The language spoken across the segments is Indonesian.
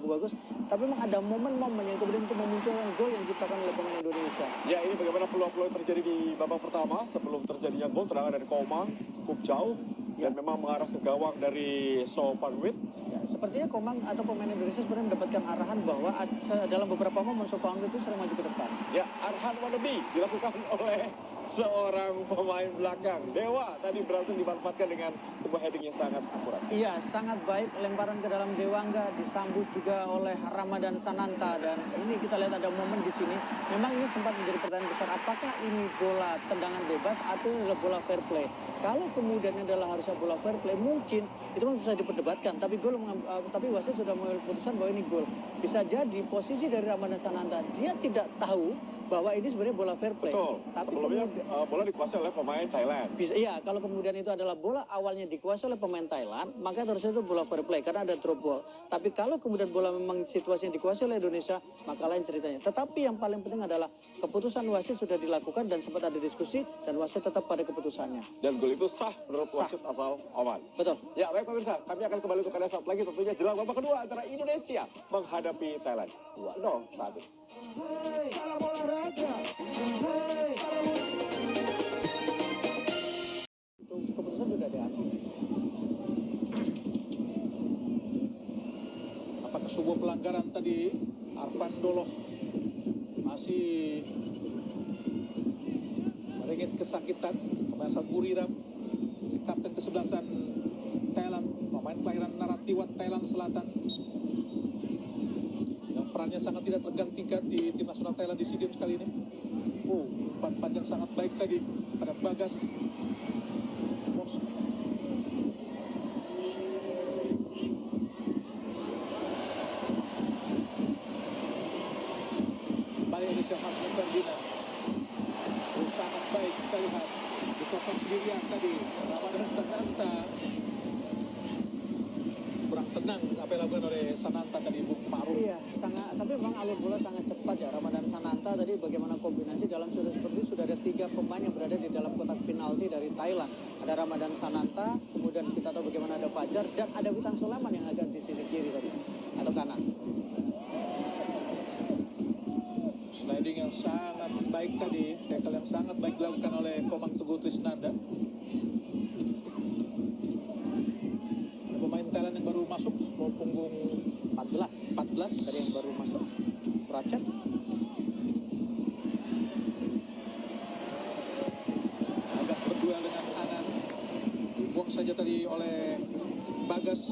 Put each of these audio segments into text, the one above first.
cukup bagus. Tapi memang ada momen-momen yang kemudian untuk memunculkan gol yang diciptakan oleh pemain Indonesia. Ya, ini bagaimana peluang-peluang terjadi di babak pertama sebelum terjadinya gol. Tendangan dari Komang cukup jauh dan memang mengarah ke gawang dari Sopanwit. Ya, sepertinya Komang atau pemain Indonesia sebenarnya mendapatkan arahan bahwa dalam beberapa momen Sopanwit itu sering maju ke depan. Ya, arahan wannabe dilakukan oleh seorang pemain belakang. Dewa tadi berhasil dimanfaatkan dengan sebuah heading yang sangat akurat. Iya, sangat baik lemparan ke dalam Dewangga, disambut juga oleh Ramadan Sananta, dan ini kita lihat ada momen di sini. Memang ini sempat menjadi pertanyaan besar, apakah ini bola tendangan bebas atau ini adalah bola fair play? Kalau kemudian ini adalah harusnya bola fair play, mungkin itu kan bisa diperdebatkan, tapi tapi wasit sudah mengambil keputusan bahwa ini gol. Bisa jadi posisi dari Ramadan Sananta, dia tidak tahu bahwa ini sebenarnya bola fair play. Betul. Tapi sebelumnya bola dikuasai oleh pemain Thailand. Bisa, iya, kalau kemudian itu adalah bola awalnya dikuasai oleh pemain Thailand, maka harusnya itu bola fair play karena ada drop ball. Tapi kalau kemudian bola memang situasinya dikuasai oleh Indonesia, maka lain ceritanya. Tetapi yang paling penting adalah keputusan wasit sudah dilakukan dan sempat ada diskusi dan wasit tetap pada keputusannya. Dan gol itu sah menurut wasit asal Oman. Betul. Ya, baik pemirsa, kami akan kembali untuk Anda saat lagi tentunya jelang babak kedua antara Indonesia menghadapi Thailand. 2-0 saat ini. Salam olahraga. Itu keputusan sudah diambil. Apakah sebuah pelanggaran tadi? Arfan Doloh masih meringis kesakitan. Pemain asal Buriram, kapten kesebelasan Thailand, pemain kelahiran Narathiwat, Thailand Selatan, yang perannya sangat tidak tergantikan di tim nasional Thailand di SEA Games kali ini. Umpan panjang sangat baik tadi pada Bagas. Kembali Indonesia masuk Ferdinand. Sangat baik kita lihat di kosong sendirian tadi Ramadan Sananta. Kurang tenang apa yang dilakukan oleh Sananta tadi, Bung Ma'ruf. Iya, sangat. Tapi memang alur bola sangat cepat ya. Ramadan Sananta tadi bagaimana kombinasi dalam situasi seperti itu, sudah ada 3 pemain yang berada di dalam kotak penalti dari Thailand. Ada Ramadan Sananta, kemudian kita tahu bagaimana ada Fajar dan ada Witan Sulaiman yang agak di sisi kiri tadi atau kanan. Sliding yang sangat baik tadi, tackle yang sangat baik dilakukan oleh Komang Teguh Trisnanda. Pemain Thailand yang baru masuk, punggung 14 dari yang baru masuk, Pracet. Bagas berduel dengan Anan, dibuang saja tadi oleh Bagas.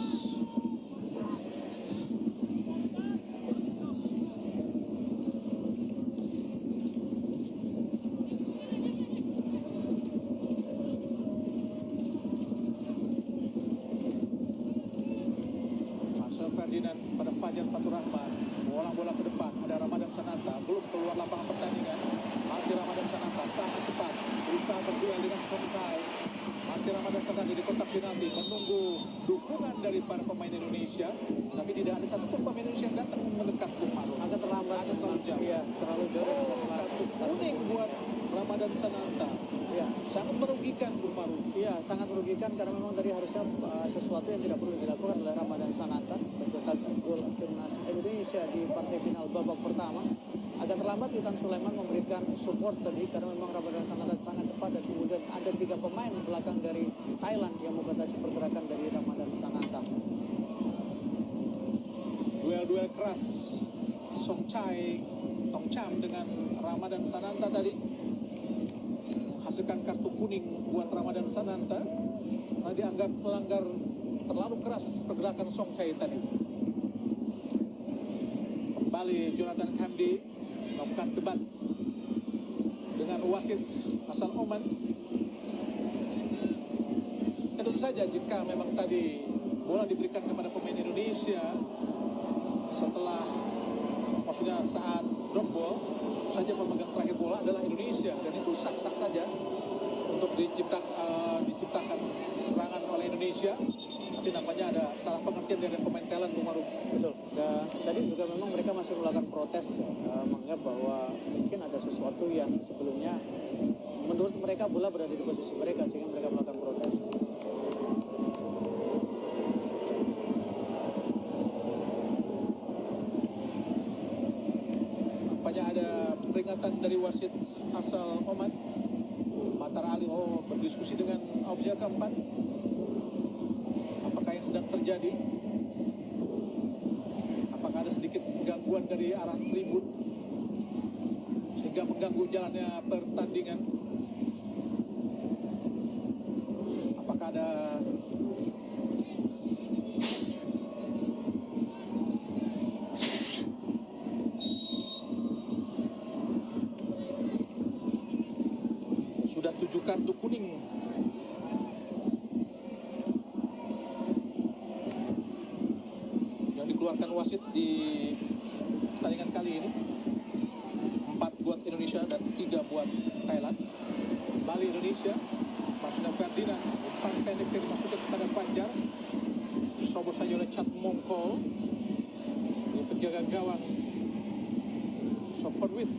Ferdinand pada Fajar Fatur Rahman, bola ke depan, ada Ramadan Sananta, belum keluar lapangan pertandingan, masih Ramadan Sananta sangat cepat, berusaha berduel dengan Komkai, masih Ramadan Sananta di kotak penalti, menunggu dukungan dari para pemain Indonesia, tapi tidak ada satupun pemain Indonesia yang datang mendekat Bung Ma'ruf. Agak terlambat, agak terlalu jauh. Iya, terlalu jauh. Kartu kuning buat Ramadan Sananta. Ya, sangat merugikan Bung Ma'ruf. Iya, sangat merugikan karena memang tadi harusnya sesuatu yang tidak perlu dilakukan oleh Ramadan Sananta, mencetak gol timnas Indonesia di partai final babak pertama. Agak terlambat Witan Sulaiman memberikan support tadi karena memang Ramadan Sananta sangat cepat dan kemudian ada 3 pemain belakang dari Thailand yang membatasi pergerakan dari Ramadan Sananta. Duel keras Song Chai Tong Cham dengan Ramadan Sananta tadi menghasilkan kartu kuning buat Ramadan Sananta. Nah, dianggap melanggar terlalu keras pergerakan Song Chai tadi. Kembali Jonathan Khamdi melakukan debat dengan wasit asal Oman. Tentu saja jika memang tadi bola diberikan kepada pemain Indonesia setelah, maksudnya saat drop ball, saja pemegang terakhir bola adalah Indonesia dan itu sah-sah saja untuk diciptakan serangan oleh Indonesia. Tapi nampaknya ada salah pengertian dari pemain Thailand, Bung Ma'ruf. Betul. Dan tadi juga memang mereka masih melakukan protes, menganggap bahwa mungkin ada sesuatu yang sebelumnya menurut mereka bola berada di posisi mereka sehingga mereka melakukan protes. Nampaknya ada peringatan dari wasit asal Oman. Matar Ali berdiskusi dengan ofisial keempat. Apakah yang sedang terjadi? Apakah ada sedikit gangguan dari arah tribun sehingga mengganggu jalannya pertandingan? Apakah ada sudah 7 kartu kuning yang dikeluarkan wasit di pertandingan kali ini? 4 buat Indonesia dan 3 buat Thailand. Kembali Indonesia, Masuna Ferdinand, umpan pendek yang dimasukkan kepada Fajar, diserobos saja oleh Chat Mongkol. Ini penjaga gawang Sopon Wit.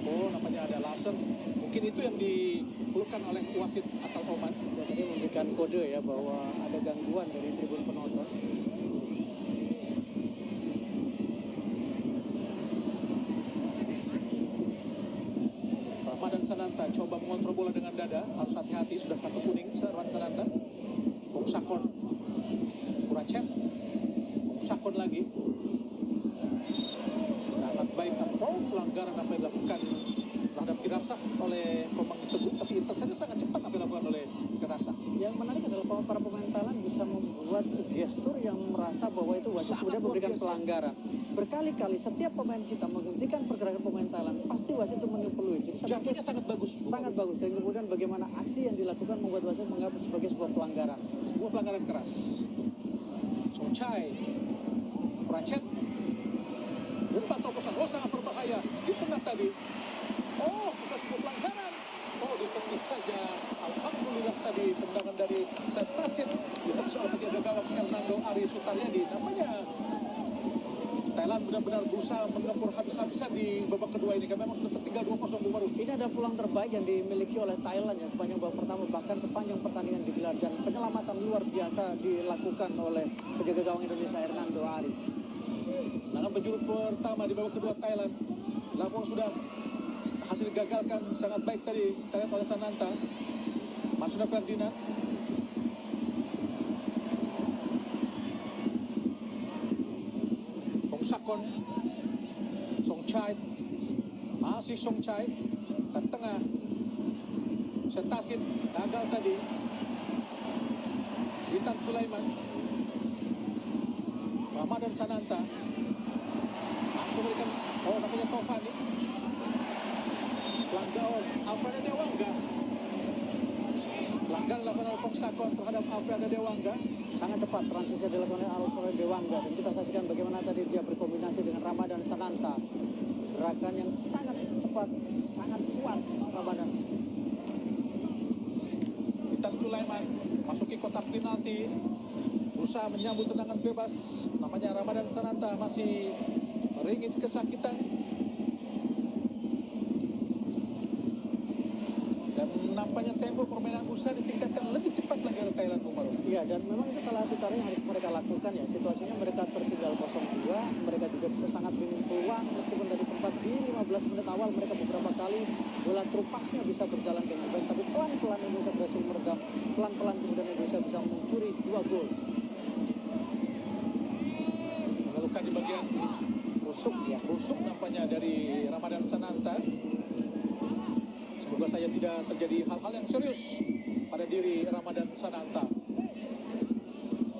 Nampaknya ada laser. Mungkin itu yang dikeluhkan oleh wasit asal Oman. Ya, tadi memberikan kode ya bahwa ada gangguan dari tribun penonton. Ramadan Sananta coba mengontrol bola dengan dada, harus hati-hati, sudah kartu kuning Ramadan Sananta. Bung Sakon, Kuracet, Bung Sakon lagi. Sangat baik pelanggaran apa yang dilakukan terhadap Kirasah oleh Komang Teguh, tapi interceptnya sangat cepat apa yang dilakukan oleh Kirasah. Yang menarik adalah bahwa para pemain Thailand bisa membuat gestur yang merasa bahwa itu wasit kemudian memberikan pelanggaran. Berkali-kali setiap pemain kita menghentikan pergerakan pemain Thailand, pasti wasit itu meniup peluit. Jadi Jatuhnya sangat bagus. sangat bagus. Dan kemudian bagaimana aksi yang dilakukan membuat wasit menganggap sebagai sebuah pelanggaran. Sebuah pelanggaran keras. Song Chai, Kuracet, umpan terobosan, sangat berbahaya di tengah tadi. Bukan sebuah pelanggaran. Ditepis saja. Alhamdulillah tadi tendangan dari Setasit ditepis oleh penjaga gawang Hernando Ari Sutaryadi. Namanya Thailand benar-benar berusaha menggempur habis-habisan di babak kedua ini. Memang sudah tertinggal 2-0 Bu Maruf. Ini ada peluang terbaik yang dimiliki oleh Thailand ya sepanjang babak pertama, bahkan sepanjang pertandingan digelar, dan penyelamatan luar biasa dilakukan oleh penjaga gawang Indonesia Hernando Ari. Dalam penjuru pertama di babak kedua Thailand, Lampung sudah hasil gagalkan sangat baik tadi kita lihat oleh Sananta. Masuna Ferdinand, Bung Sakon, Song Chai, masih Song Chai ke tengah. Setasit gagal tadi. Witan Sulaiman, Ramadan Sananta langsung berikan namanya Taufani. Pelanggaran Alfredo Dewangga. Pelanggaran dilakukan oleh Bung Sakon terhadap Alfredo Dewangga. Sangat cepat transisi yang dilakukan oleh Alfredo Dewangga, dan kita saksikan bagaimana tadi dia berkombinasi dengan Ramadan Sananta. Gerakan yang sangat cepat, sangat kuat Ramadan. Witan Sulaiman masuki kotak penalti, berusaha menyambut tendangan bebas. Namanya Ramadan Sananta masih meringis kesakitan. Dan nampaknya tempo permainan usaha ditingkatkan lebih cepat lagi oleh Thailand, Umar. Iya, dan memang itu salah satu cara yang harus mereka lakukan ya. Situasinya mereka tertinggal 0-2, mereka juga sangat minim peluang, meskipun tadi sempat di 15 menit awal mereka beberapa kali bola terupasnya bisa berjalan dengan baik, tapi pelan-pelan Indonesia berhasil meredam, pelan-pelan kemudian Indonesia bisa mencuri 2 gol. Mengeluhkan di bagian rusuk nampaknya dari Ramadan Sananta. Semoga saja tidak terjadi hal-hal yang serius pada diri Ramadan Sananta.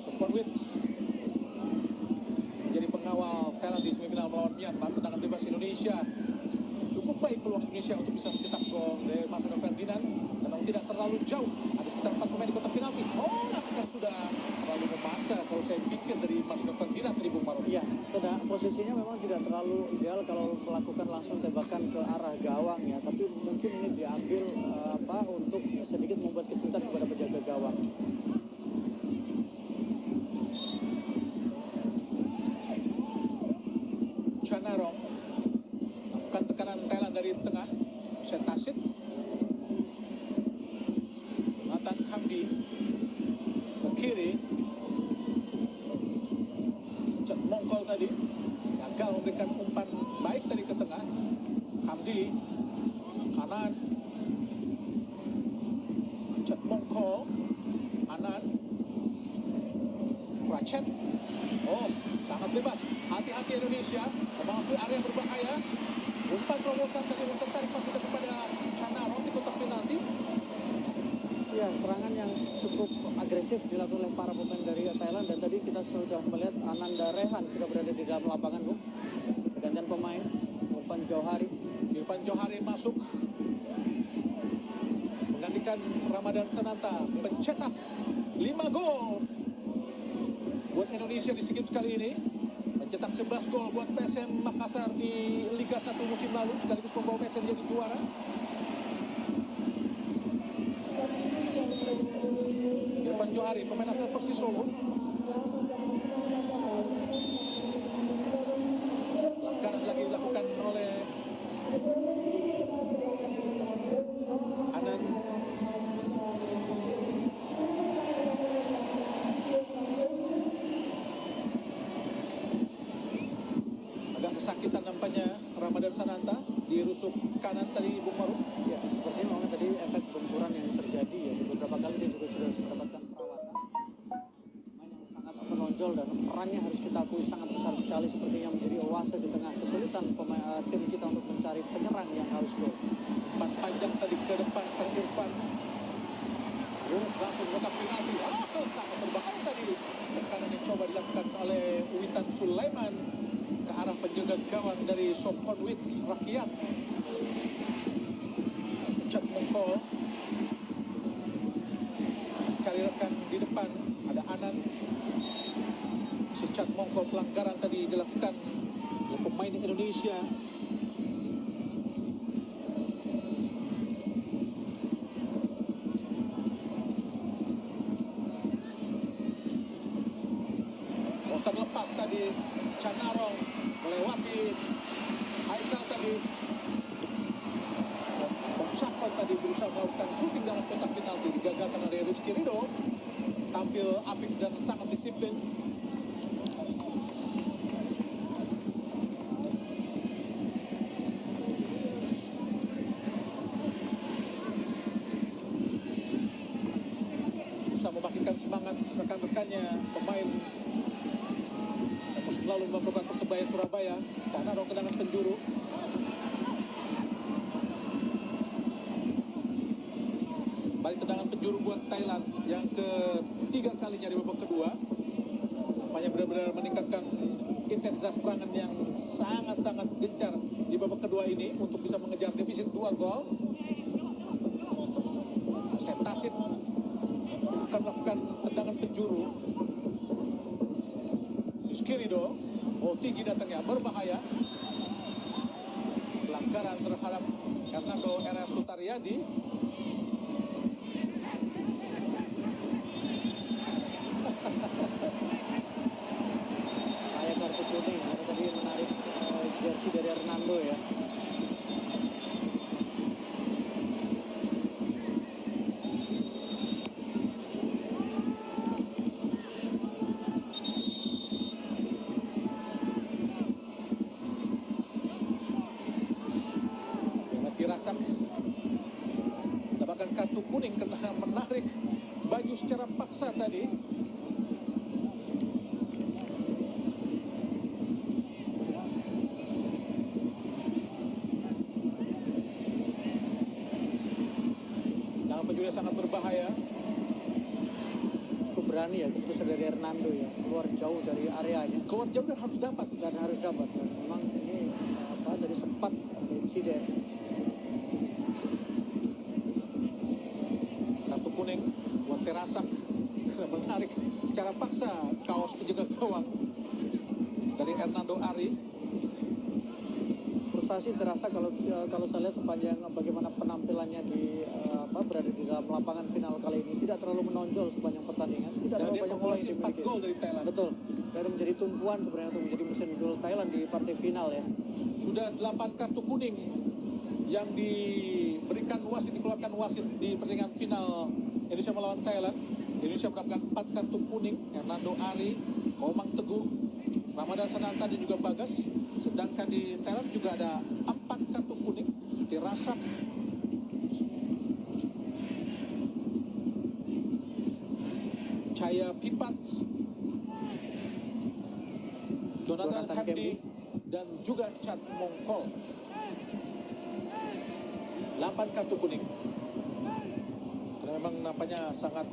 Sukhonwit menjadi pengawal Thailand di semifinal melawan Myanmar. Tendangan bebas Indonesia. Cukup baik peluang Indonesia untuk bisa mencetak gol dari Masuna Ferdinand. Memang tidak terlalu jauh. Ada sekitar 4 pemain di kotak penalti. Nampaknya sudah terlalu memaksa kalau saya pikir dari Masuna Ferdinand tadi, Bung Maruf. Iya, posisinya memang tidak terlalu ideal kalau melakukan langsung tembakan ke arah gawang ya, tapi mungkin ini diambil untuk sedikit membuat kejutan kepada penjaga gawang. Chanarong melakukan tekanan Thailand dari tengah. Setasit, Nathan Hamdi ke kiri. Mongkol tadi gagal memberikan umpan baik tadi ke tengah. Di kanan, Chat Mongko, Anan, Rachet. Oh, sangat bebas. Hati-hati Indonesia, memasuki area berbahaya. Umpan terobosan tadi tertarik masuk kepada Chanarong di kotak penalti. Ya, serangan yang cukup agresif dilakukan oleh para pemain dari Thailand, dan tadi kita sudah melihat Ananda Rehan sudah berada di dalam lapangan, Bung. Pergantian pemain, Irfan Johari. Irfan Johari masuk menggantikan Ramadan Sananta, pencetak 5 gol buat Indonesia di SEA Games kali ini, mencetak 11 gol buat PSM Makassar di Liga 1 musim lalu, sekaligus membawa PSM jadi juara. Irfan Johari, pemain asal Persis Solo. Kanan lagi dilakukan oleh Anan. Agak kesakitan nampaknya Ramadan Sananta di rusuk kanan tadi Bung Maruf. Ya, sepertinya memang tadi efek benturan yang terjadi ya. Beberapa kali dia juga sudah mendapatkan perawatan. Main yang sangat menonjol dan perannya harus kita akui sangat besar sekali, sepertinya menjadi oase di tengah kesulitan tim kita untuk mencari penyerang yang harus gol. Umpan panjang tadi ke depan ke Irfan. Langsung kotak penalti. Sangat berbahaya tadi. Tekanan yang coba dilakukan oleh Witan Sulaiman ke arah penjaga gawang dari Sophonwit Rakyat. Chat Mongko cari rekan di depan, ada Anan. Si Chat Mongko, pelanggaran tadi dilakukan oleh pemain Indonesia. Terlepas tadi Chanarong melewati Haikal tadi. Bong Sakon tadi berusaha melakukan shooting dalam kotak penalti, digagalkan oleh Rizky Ridho. Tampil apik dan sangat disiplin. Bisa membangkitkan semangat rekan-rekannya, pemain lalu melakukan Persebaya Surabaya. Chanarong tendangan penjuru. Balik tendangan penjuru buat Thailand yang ketiga kalinya di babak kedua. Nampaknya benar-benar meningkatkan intensitas serangan yang sangat-sangat gencar di babak kedua ini untuk bisa mengejar defisit 2 gol. Asep Tasit akan melakukan tendangan penjuru. Rizky-Ridho, tinggi datangnya, berbahaya. Pelanggaran terhadap Hernando R. Sutaryadi. Kayak kartu kuning, karena tadi menarik jersey dari Hernando ya. Rasak mendapatkan kartu kuning karena menarik baju secara paksa tadi. Yang penjuru sangat berbahaya. Cukup berani ya, tentu saja dari Hernando ya, keluar jauh dari areanya. Keluar jauh dan harus dapat. Dan harus dapat. Dan memang ini dari sempat insiden. Kartu kuning buat Terasak karena menarik secara paksa kaos penjaga gawang dari Hernando Ari. Frustasi terasa kalau saya lihat sepanjang bagaimana penampilannya di berada di dalam lapangan final kali ini, tidak terlalu menonjol sepanjang pertandingan, tidak terlalu banyak bola yang 4 gol dari Thailand. Betul, dan menjadi tumpuan sebenarnya untuk menjadi mesin gol Thailand di partai final ya. Sudah 8 kartu kuning yang diberikan wasit, dikeluarkan wasit di pertandingan final Indonesia melawan Thailand. Indonesia mendapatkan 4 kartu kuning, Hernando Ari, Komang Teguh, Ramadan Sananta dan juga Bagas. Sedangkan di Thailand juga ada 4 kartu kuning. Tirasak. Cahaya Pipats. Jonathan Kemdi dan juga Chad Mongkol. 8 kartu kuning. Karena memang nampaknya sangat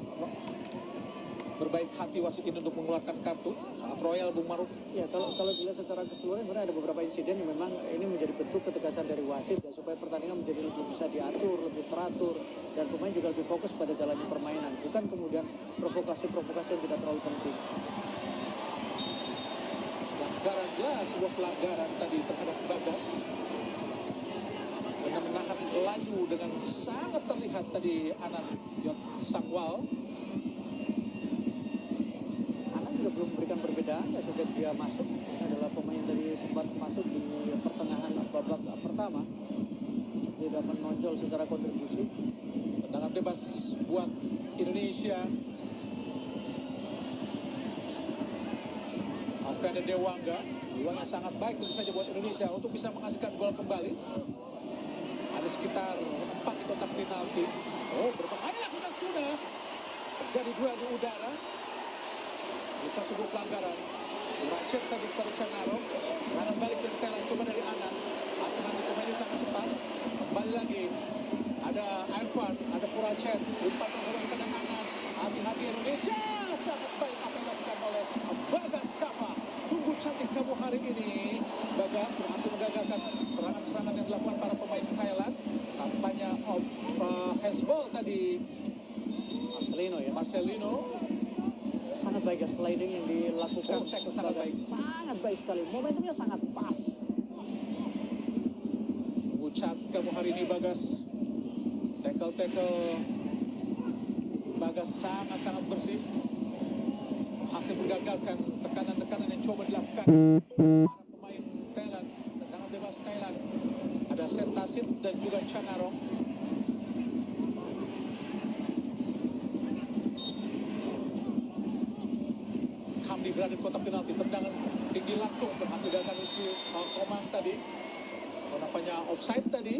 berbaik hati wasit ini untuk mengeluarkan kartu. Sangat royal Bung Maruf. Ya, kalau dilihat secara keseluruhan sebenarnya ada beberapa insiden yang memang ini menjadi bentuk ketegasan dari wasit ya, supaya pertandingan menjadi lebih bisa diatur, lebih teratur, dan pemain juga lebih fokus pada jalannya permainan, bukan kemudian provokasi-provokasi yang tidak terlalu penting. Pelanggaran jelas, sebuah pelanggaran tadi terhadap Bagas. Karena menahan laju dengan sangat terlihat tadi Anand Sangwal. Anand juga belum memberikan perbedaan ya sejak dia masuk. Ini adalah pemain yang tadi sempat masuk di pertengahan babak pertama. Dia dapat menonjol secara kontribusi. Tendangan bebas buat Indonesia. Alfredo Dewangga, peluang yang sangat baik tentu saja buat Indonesia untuk bisa menghasilkan gol kembali. Ada sekitar 4 di kotak penalti. Oh, berbahaya dan sudah terjadi 2 di udara. Bukan sebuah pelanggaran. Racet tadi kepada Canaro. Serangan balik dari Thailand, coba dari Anand. Hati-hati pemain ini sangat cepat. Kembali lagi. Ada Irfan, ada Puracet. Umpan bersama dengan Anand. Hati-hati Indonesia. Sangat baik apa yang dilakukan oleh Bagas Kava. Sungguh cantik kamu hari ini. Bagas berhasil menggagalkan serangan-serangan yang dilakukan para pemain Thailand. Tampaknya handsball tadi Marcelino ya. Marcelino. Sangat baik ya sliding yang dilakukan. Oh, tackle sangat baik. Sangat baik sekali. Momentumnya sangat pas. Sungguh cantik kamu hari ini Bagas. Tackle Bagas sangat-sangat bersih. Hasil menggagalkan tekanan-tekanan yang coba dilakukan para pemain Thailand. Tendangan bebas Thailand. Ada Sentasit dan juga Chanarong. Kamdi berada di kotak penalti. Tendangan tinggi langsung berhasil dilakukan Rizky Komang tadi. Nampaknya offside tadi.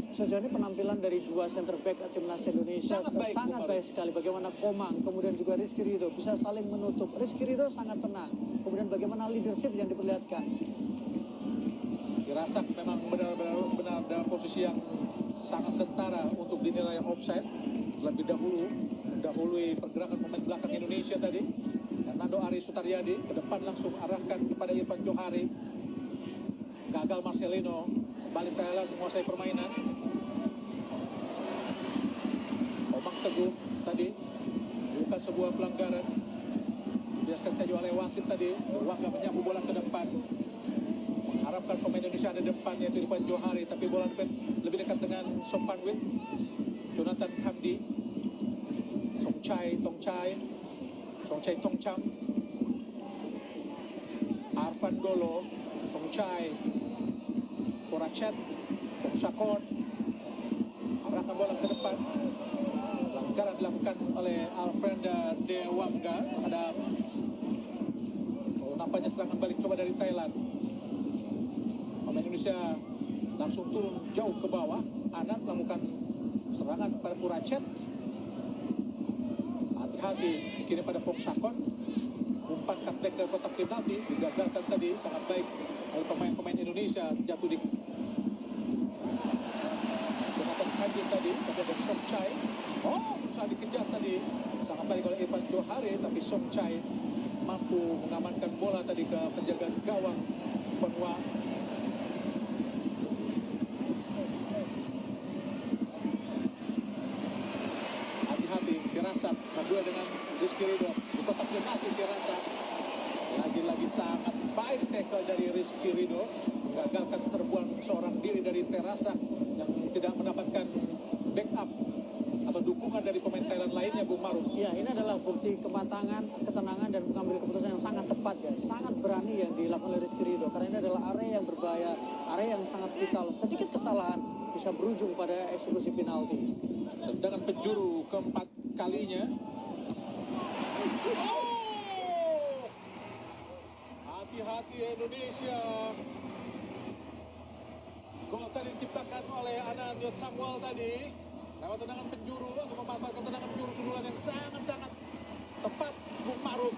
Sejauh ini penampilan dari dua center back timnas Indonesia sangat baik sekali. Bagaimana Komang, kemudian juga Rizky Ridho bisa saling menutup. Rizky Ridho sangat tenang. Kemudian bagaimana leadership yang diperlihatkan. Tirasak memang benar-benar dalam posisi yang sangat tentara untuk dinilai offside. Lebih mendahului pergerakan pemain belakang Indonesia tadi. Hernando Ari Sutaryadi ke depan langsung arahkan kepada Irfan Johari. Gagal Marcelino. Kembali Thailand menguasai permainan. Komang Teguh tadi bukan sebuah pelanggaran. Dijelaskan saja oleh wasit tadi. Wangga menyapu bola ke depan. Mengharapkan pemain Indonesia ada depan yaitu Irfan Johari, tapi bola lebih dekat dengan Sompanwit. Jonathan Kemdi. Songchai Tongcham. Arfan Dolo. Songchai. Puracet. Tongsakon. Arahkan bola ke depan. Pelanggaran dilakukan oleh Alfredo Dewangga terhadap nampaknya serangan balik coba dari Thailand. Pemain Indonesia langsung turun jauh ke bawah. Anand melakukan serangan pada Puracet. Hati-hati kini pada Tongsakon. Umpan cutback ke kotak penalti digagalkan tadi sangat baik oleh pemain-pemain Indonesia. Jatuh di Jonathan Kemdi tadi, tapi ada Songchai. Oh, berusaha dikejar tadi. Sangat baik oleh Irfan Johari, tapi Songchai mampu mengamankan bola tadi ke penjaga gawang Penwa. Hati-hati, Tirasak berdua dengan Rizky Ridho di kotak penalti. Tirasak lagi-lagi sangat baik tackle dari Rizky Ridho, menggagalkan serbuan seorang diri dari Tirasak yang tidak mendapatkan backup atau dukungan dari pemain Thailand lainnya, Bung Maruf. Ya, ini adalah bukti kematangan, ketenangan, dan mengambil keputusan yang sangat tepat ya. Sangat berani yang dilakukan oleh Rizky Ridho. Karena ini adalah area yang berbahaya, area yang sangat vital. Sedikit kesalahan bisa berujung pada eksekusi penalti. Tendangan penjuru keempat kalinya. Hati-hati Indonesia. Gol tadi diciptakan oleh Anan Yot Samuel tadi. Lewat tendangan penjuru untuk memanfaatkan tendangan penjuru sundulan yang sangat-sangat tepat Bung Ma'ruf.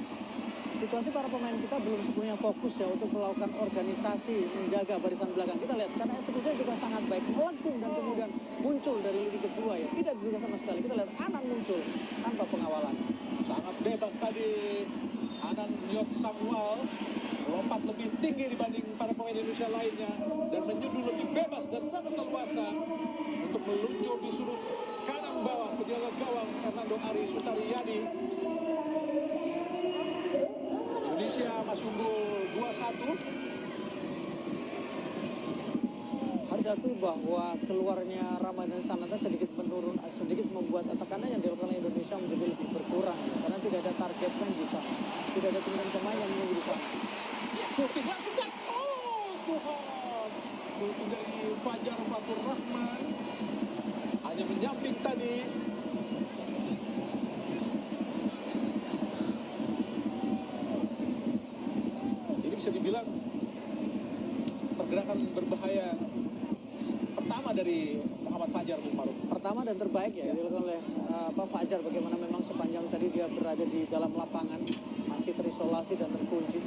Situasi para pemain kita belum sepenuhnya fokus ya untuk melakukan organisasi, menjaga barisan belakang. Kita lihat karena eksekusinya juga sangat baik, melengkung dan kemudian muncul dari lini kedua ya. Tidak diduga sama sekali. Kita lihat Anan muncul tanpa pengawalan. Sangat bebas tadi Anan Yot Samuel, lompat lebih tinggi dibanding para pemain Indonesia lainnya dan menyundul lebih bebas dan sangat leluasa untuk meluncur di sudut kanan bawah penjaga gawang Hernando Ari Sutariyadi. Indonesia masih unggul 2-1. Harus diakui bahwa keluarnya Ramadan Sananta sedikit menurun, sedikit membuat tekanan yang dilakukan oleh Indonesia menjadi lebih berkurang ya. Karena tidak ada targetnya di sana, tidak ada kemudian pemain yang menunggu di sana. Shooting langsung dan oh Tuhan, shooting dari Fajar Fatur Rahman hanya menyamping tadi. Ini bisa dibilang pergerakan berbahaya pertama dari Muhammad Fajar, Bung Ma'ruf. Pertama dan terbaik ya dilakukan oleh Fajar, bagaimana memang sepanjang tadi dia berada di dalam lapangan masih terisolasi dan terkunci.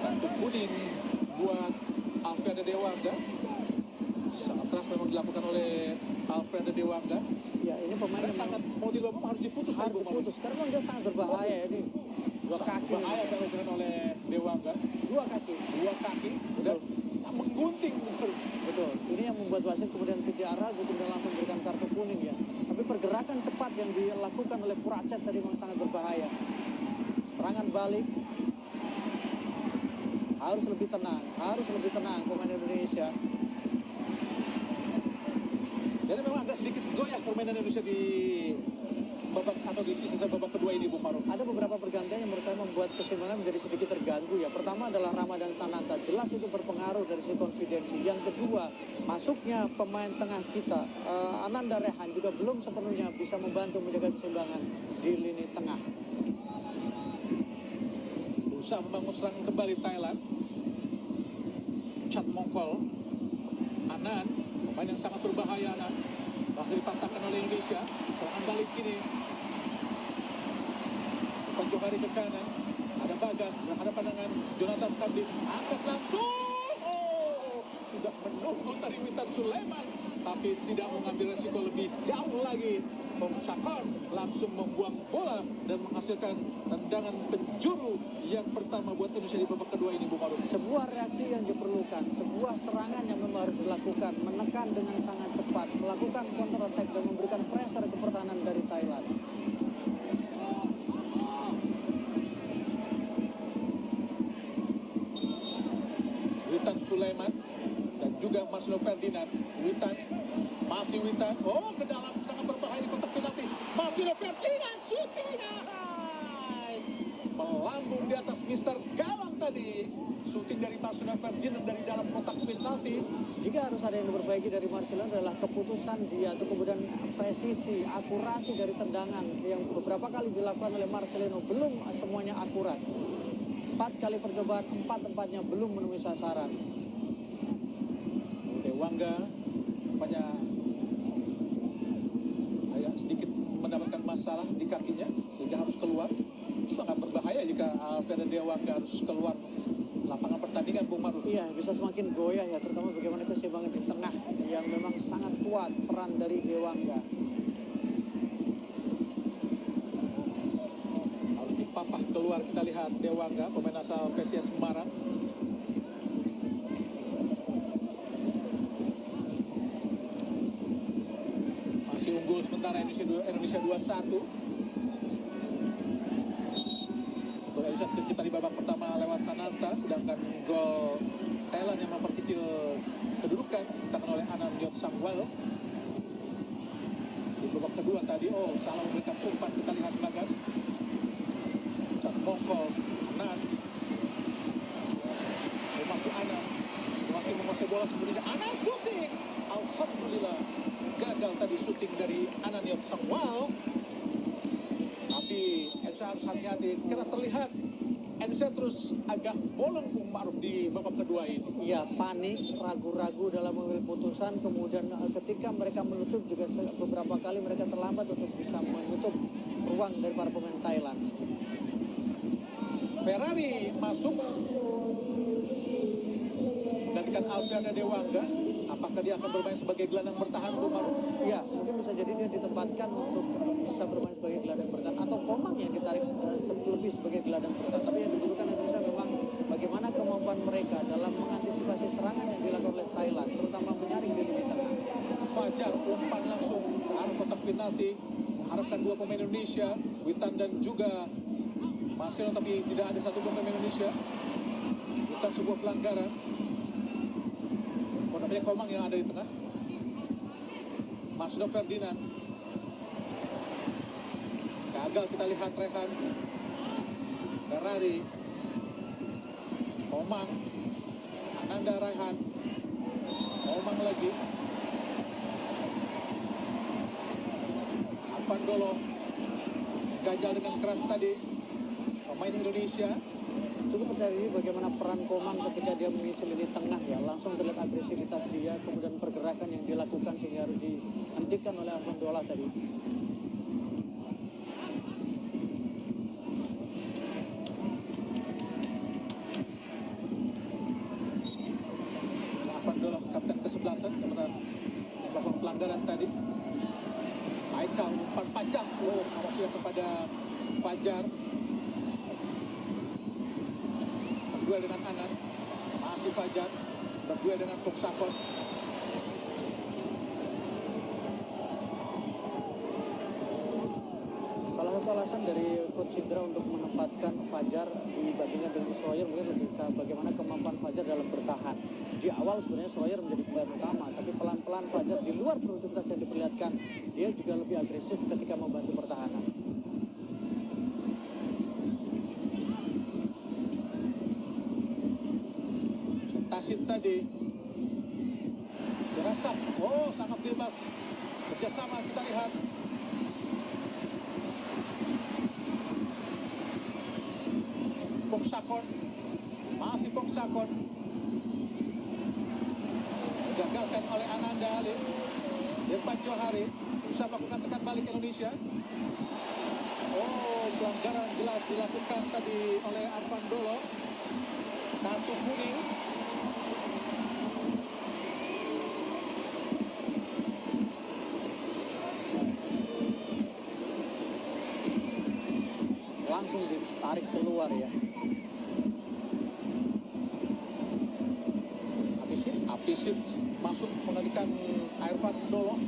Kartu kuning buat Alfredo Dewangga. Sangat keras memang dilakukan oleh Alfredo Dewangga. Ya ini pemain Karena yang sangat mau tidak mau harus diputus harus diputus karena memang dia sangat berbahaya ya, ini. Dua kaki, Bahaya yang dilakukan oleh Dewangga. dua kaki. Dua kaki dan menggunting. Betul, ini yang membuat wasit kemudian tidak ragu kemudian langsung berikan kartu kuning ya. Tapi pergerakan cepat yang dilakukan oleh Puracet tadi memang sangat berbahaya. Serangan balik harus lebih tenang pemain Indonesia. Jadi memang agak sedikit goyah permainan Indonesia di babak atau di sisa babak kedua ini, Bung Ma'ruf. Ada beberapa pergantian yang menurut saya membuat keseimbangan menjadi sedikit terganggu ya. Pertama adalah Ramadan Sananta, jelas itu berpengaruh dari sisi konfidensi. Yang kedua, masuknya pemain tengah kita, Ananda Rehan juga belum sepenuhnya bisa membantu menjaga keseimbangan di lini tengah. Berusaha membangun serangan kembali Thailand. Chat Mongkol, Anan, pemain yang sangat berbahaya Anan. Bahkan dipatahkan oleh Indonesia. Serangan balik kini. Bukan Johari ke kanan. Ada Bagas, ada pandangan Jonathan Kamdin. Angkat langsung. Oh, sudah menunggu tadi Witan Sulaiman. Tapi tidak mengambil resiko lebih jauh lagi. Bong Syakon langsung membuang bola dan menghasilkan tendangan penjuru yang pertama buat Indonesia di babak kedua ini, Bung Ma'ruf. Sebuah reaksi yang diperlukan, sebuah serangan yang memang harus dilakukan, menekan dengan sangat cepat, melakukan counter attack dan memberikan pressure ke pertahanan dari Thailand. Witan Sulaiman dan juga Marcelo Ferdinand. Witan, masih Witan. Oh, ke dalam sangat berbahaya di kotak penalti. Marcelo Ferdinand shooting. Melambung di atas Mister Gawang tadi. Shooting dari Marcelo Ferdinand dari dalam kotak penalti. Jika harus ada yang diperbaiki dari Marcelo adalah keputusan dia atau kemudian presisi, akurasi dari tendangan yang beberapa kali dilakukan oleh Marcelino belum semuanya akurat. 4 kali percobaan, 4-empatnya belum menemui sasaran. Dewangga nampaknya agak sedikit mendapatkan masalah di kakinya sehingga harus keluar. Sangat berbahaya jika Alfredo Dewangga harus keluar lapangan pertandingan, Bung Ma'ruf. Iya, bisa semakin goyah ya, terutama bagaimana keseimbangan di tengah yang memang sangat kuat peran dari Dewangga. Harus dipapah keluar, kita lihat Dewangga, pemain asal PSIS Semarang. Masih unggul sementara Indonesia 2-1. Untuk kita di babak pertama lewat Sananta, sedangkan gol Thailand yang memperkecil kedudukan diciptakan oleh Anan Yot Samuel. Di babak kedua tadi, oh salah memberikan umpan, kita lihat Bagas. Cak Mongkol, Anan. Masuk Anan. bola sebenarnya Anan shooting. Alhamdulillah gagal tadi shooting dari Anan Yop Sangwal. Tapi Indonesia harus hati-hati karena terlihat Indonesia terus agak bolong Bung Ma'ruf di babak kedua ini. Ya, panik, ragu-ragu dalam mengambil putusan, kemudian ketika mereka menutup juga beberapa kali mereka terlambat untuk bisa menutup ruang dari para pemain Thailand. Ferrari masuk menggantikan Alfiana Dewangga. Apakah dia akan bermain sebagai gelandang bertahan Bung Ma'ruf? Ya, mungkin bisa jadi dia ditempatkan untuk bisa bermain sebagai gelandang bertahan atau Komang yang ditarik lebih sebagai gelandang bertahan. Tapi yang dibutuhkan Indonesia memang bagaimana kemampuan mereka dalam mengantisipasi serangan yang dilakukan oleh Thailand, terutama menyaring di lini tengah. Fajar umpan langsung ke arah kotak penalti, harapkan dua pemain Indonesia, Witan dan juga Marcelo, tapi tidak ada satu pemain Indonesia. Bukan sebuah pelanggaran. Namanya Komang yang ada di tengah. Marcelo Ferdinand. Gagal kita lihat Rehan. Ferrari. Komang. Ananda Rehan. Komang lagi. Alvan Dolo. Gagal dengan keras tadi. Pemain Indonesia. Cukup percaya diri bagaimana peran Komang ketika dia mengisi lini tengah ya, langsung terlihat agresivitas dia, kemudian pergerakan yang dilakukan sehingga harus dihentikan oleh Alvan Dola tadi. Alvan Dola kapten ke-11 yang melakukan pelanggaran tadi. Aikal umpan panjang, maksudnya kepada Fajar. Berdua dengan Anan, masih Fajar, berdua dengan Pongsakon. Salah satu alasan dari Coach Indra untuk menempatkan Fajar dibandingkan dengan Schroyer mungkin lebih ke bagaimana kemampuan Fajar dalam bertahan. Di awal sebenarnya Schroyer menjadi pemain utama, tapi pelan-pelan Fajar di luar produktivitas yang diperlihatkan, dia juga lebih agresif ketika membantu pertahanan. Tasit tadi dirasa, sangat bebas kerjasama kita lihat. Pongsakon, masih Pongsakon, digagalkan oleh Ananda Alif. Irfan Johari bisa melakukan tekan balik Indonesia. Pelanggaran jelas dilakukan tadi oleh Arvan Dolo. Kartu kuning. Langsung ditarik keluar ya. Apisit masuk menggantikan Irfan Dolo.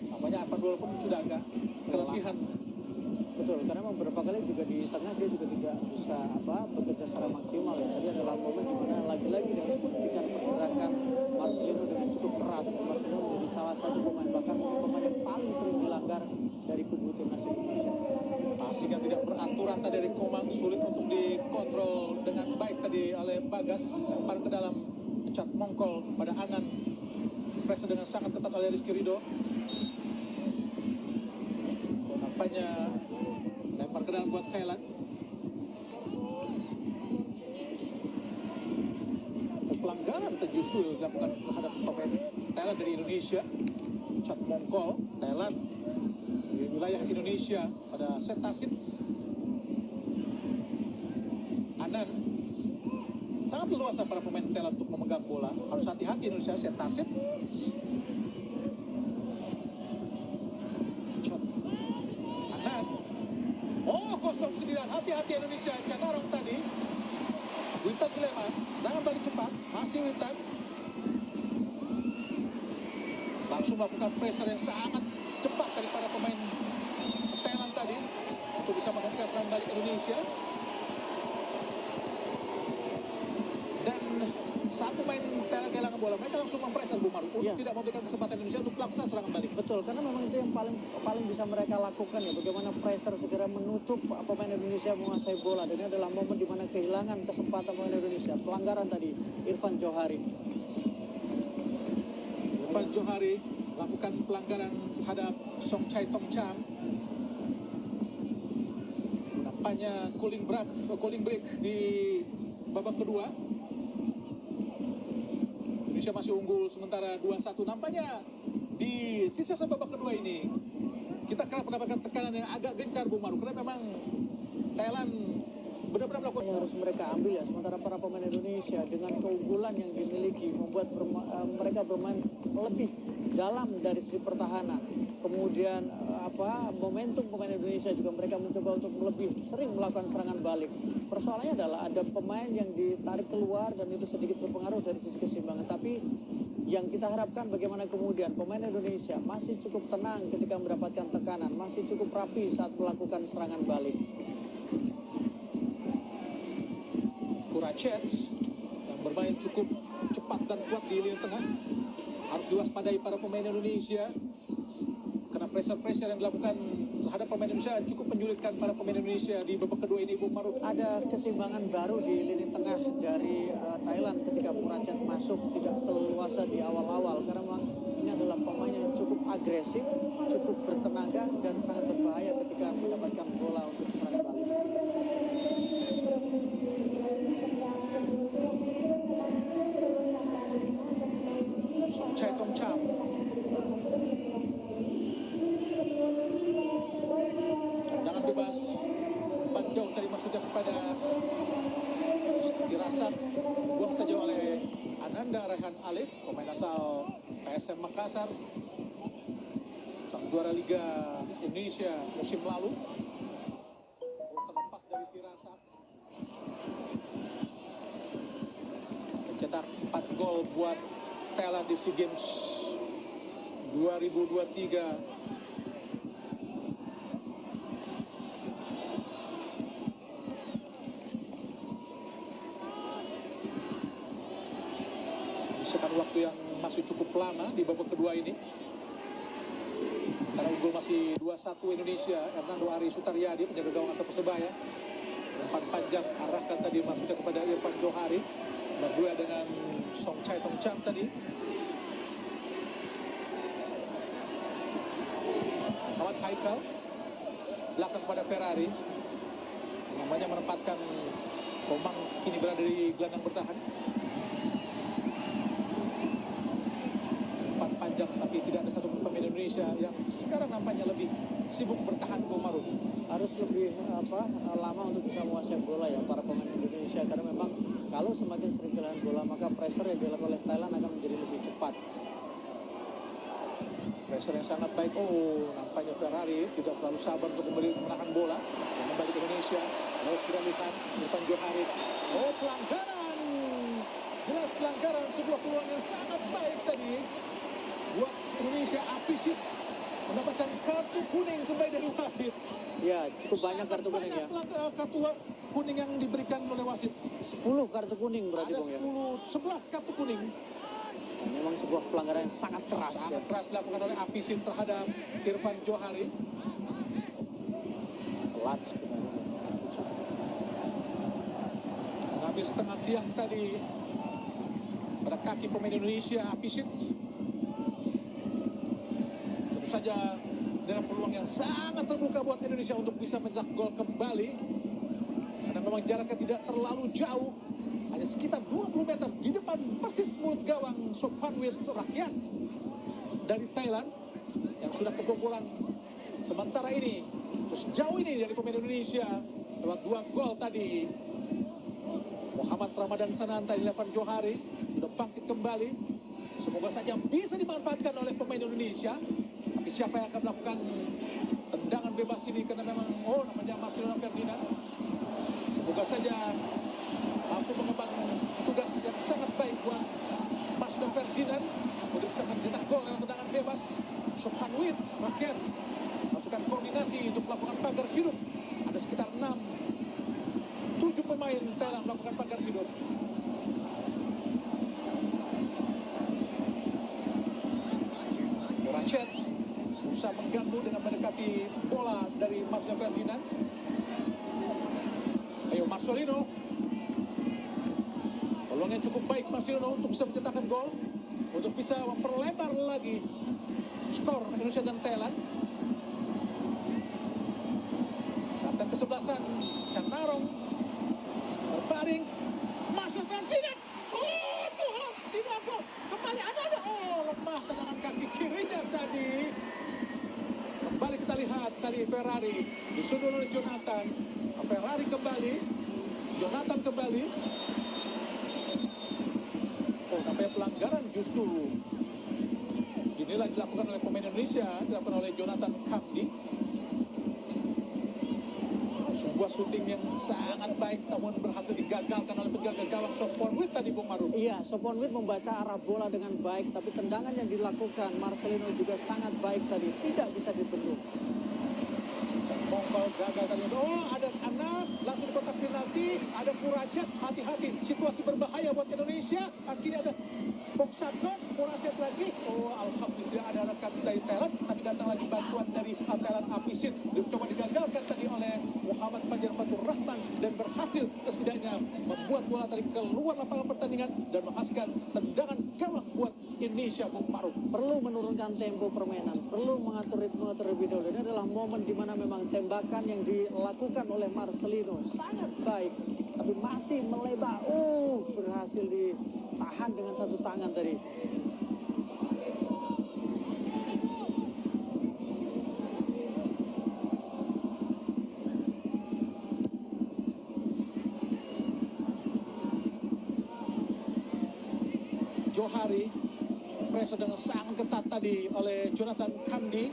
Namanya Irfan Dolo pun sudah agak keletihan. Betul, karena beberapa kali juga di tengah dia juga tidak bisa bekerja secara maksimal ya. Tadi adalah momen di mana lagi-lagi dia harus menghentikan pergerakan Marcelino dengan cukup keras. Marcelino menjadi salah satu pemain, bahkan pemain yang paling sering dilanggar dari kubu timnas Indonesia. Asing yang tidak beraturan tadi dari Komang, sulit untuk dikontrol dengan baik tadi oleh Bagas. Lempar ke dalam, cat mongkol pada Anan. Pressure dengan sangat ketat oleh Rizky Ridho. Nampaknya lempar ke dalam buat Thailand. Pelanggaran justru dilakukan terhadap pemain Thailand dari Indonesia. Cat mongkol Thailand di wilayah Indonesia pada Setasit. Anan sangat leluasa para pemain Thailand untuk memegang bola. Harus hati-hati Indonesia. Setasit. Anan. Kosong sendirian. Hati-hati Indonesia. Canarong tadi. Witan Sulaiman. Serangan balik cepat. Masih Witan. Langsung melakukan pressure yang sangat cepat daripada pemain Thailand tadi untuk bisa menghentikan serangan balik Indonesia. Dan saat pemain Thailand kehilangan bola, mereka langsung mempreser Bung Maru untuk Iya. tidak memberikan kesempatan Indonesia untuk melakukan serangan balik. Betul, karena memang itu yang paling bisa mereka lakukan ya, bagaimana pressure segera menutup pemain Indonesia menguasai bola. Dan ini adalah momen di mana kehilangan kesempatan pemain Indonesia. Pelanggaran tadi Irfan Johari. Irfan Johari lakukan pelanggaran terhadap Song Chai Tong Cham. Nampaknya cooling break di babak kedua. Indonesia masih unggul sementara 2-1. Nampaknya di sisa babak kedua ini kita kerap mendapatkan tekanan yang agak gencar Bung Maru, karena memang Thailand benar-benar melakukan Yang harus mereka ambil ya, sementara para pemain Indonesia dengan keunggulan yang dimiliki membuat mereka bermain lebih dalam dari sisi pertahanan. Kemudian momentum pemain Indonesia juga mereka mencoba untuk lebih sering melakukan serangan balik. Persoalannya adalah ada pemain yang ditarik keluar dan itu sedikit berpengaruh dari sisi keseimbangan. Tapi yang kita harapkan bagaimana kemudian pemain Indonesia masih cukup tenang ketika mendapatkan tekanan, masih cukup rapi saat melakukan serangan balik. Kuracets yang bermain cukup cepat dan kuat di lini tengah. Harus diwaspadai para pemain Indonesia karena pressure yang dilakukan terhadap pemain Indonesia cukup menyulitkan para pemain Indonesia di babak kedua ini, Bung Maruf. Ada keseimbangan baru di lini tengah dari Thailand ketika Kuracet masuk, tidak seleluasa di awal-awal karena memang ini adalah pemain yang cukup agresif, cukup bertenaga dan sangat berbahaya ketika mendapatkan bola untuk serangan balik. Song Chai Tong Cham. Tendangan bebas, umpan jauh tadi maksudnya kepada Tirasat, buang saja oleh Ananda Rehan Alif, pemain asal PSM Makassar, sang juara Liga Indonesia musim lalu. Terlepas dari Tirasat, mencetak 4 gol buat Thailand di SEA Games 2023. Sekarang waktu yang masih cukup lama di babak kedua ini. Karena unggul masih 2-1 Indonesia. Hernando Ari Sutaryadi, penjaga gawang asal Persebaya. Umpan panjang arahkan tadi maksudnya kepada Irfan Johari. Berdua dengan Song Chai Tong Cham tadi. Muhammad Haikal belakang pada Ferrari. Namanya menempatkan Komang kini berada di gelandang bertahan. Umpan panjang tapi tidak ada satu pemain Indonesia yang sekarang nampaknya lebih sibuk bertahan, Bung Maruf. Harus lebih lama untuk bisa menguasai bola ya para pemain Indonesia, karena memang kalau semakin sering kehilangan bola maka pressure yang dilakukan oleh Thailand akan menjadi lebih cepat. Pressure yang sangat baik. Oh, nampaknya Ferrari tidak terlalu sabar untuk kembali menahan bola. Kembali ke Indonesia. Lalu kita lihat Irfan Johari. Oh, pelanggaran. Jelas pelanggaran, sebuah peluang yang sangat baik tadi buat Indonesia. Apisit mendapatkan kartu kuning kembali dari wasit. Ya, cukup banyak kartu kuning ya. Kartu kuning yang diberikan oleh wasit. 10 kartu kuning berarti Ada Bung ya. 11 kartu kuning. Memang sebuah pelanggaran yang sangat keras. Sangat keras dilakukan oleh Apisit terhadap Irfan Johari. Telat sebenarnya. Habis tengah tiang tadi pada kaki pemain Indonesia, Apisit. Tentu saja dalam peluang yang sangat terbuka buat Indonesia untuk bisa mencetak gol kembali. Karena memang jaraknya tidak terlalu jauh. Hanya sekitar 20 meter di depan persis mulut gawang Sopanwit rakyat dari Thailand yang sudah kebobolan sementara ini. Terus jauh ini dari pemain Indonesia lewat 2 gol tadi. Muhammad Ramadan Sananta di Irfan Johari sudah bangkit kembali. Semoga saja bisa dimanfaatkan oleh pemain Indonesia. Tapi siapa yang akan melakukan tendangan bebas ini, karena memang namanya Marcelino Ferdinand. Semoga saja mampu mengemban tugas yang sangat baik buat Marcelino Ferdinand untuk bisa mencetak gol lewat tendangan bebas. Sopanwit rakyat masukkan koordinasi untuk melakukan pagar hidup. Ada sekitar 7 pemain Thailand melakukan pagar hidup. Chance berusaha mengganggu dengan mendekati bola dari Marcelino Ferdinand. Ayo Marcelino. Peluangnya cukup baik Marcelino untuk bisa mencetakkan gol, untuk bisa memperlebar lagi skor Indonesia dan Thailand. Kapten kesebelasan Cantarong berbaring, Marcelino Ferdinand. Oh Tuhan, tidak gol. Kembali ada. Oh, lemah tendangan kaki kirinya tadi. Kembali kita lihat tadi Ferrari disundul oleh Jonathan. Ferrari kembali, Jonathan kembali. Oh, nampaknya pelanggaran justru inilah dilakukan oleh pemain Indonesia, dilakukan oleh Jonathan Kamdi. Sebuah syuting yang sangat baik namun berhasil digagalkan oleh penjaga gawang Soponwit tadi, Bung Maruf. Iya, Soponwit membaca arah bola dengan baik, tapi tendangan yang dilakukan Marcelino juga sangat baik tadi, tidak bisa dibendung. Mongkol gagal tadi. Oh, ada anak langsung di kotak penalti, ada Puracet, hati-hati, situasi berbahaya buat Indonesia. Akhirnya ada Boksakon, Puracet lagi. Oh, alhamdulillah ada rekan dari Thailand, tapi datang lagi bantuan dari Thailand Apisit. Coba digagalkan tadi oleh Muhammad Fajar Fatur Rahman dan berhasil setidaknya membuat bola tadi keluar lapangan pertandingan dan menghasilkan tendangan gawang buat Indonesia, Bung Maruf. Perlu menurunkan tempo permainan, perlu mengatur ritme terlebih dahulu. Ini adalah momen di mana memang tembakan yang dilakukan oleh Marcelino sangat baik, tapi masih melebar. Berhasil ditahan dengan satu tangan tadi. Johari pressure dengan sangat ketat tadi oleh Jonathan Kamdi.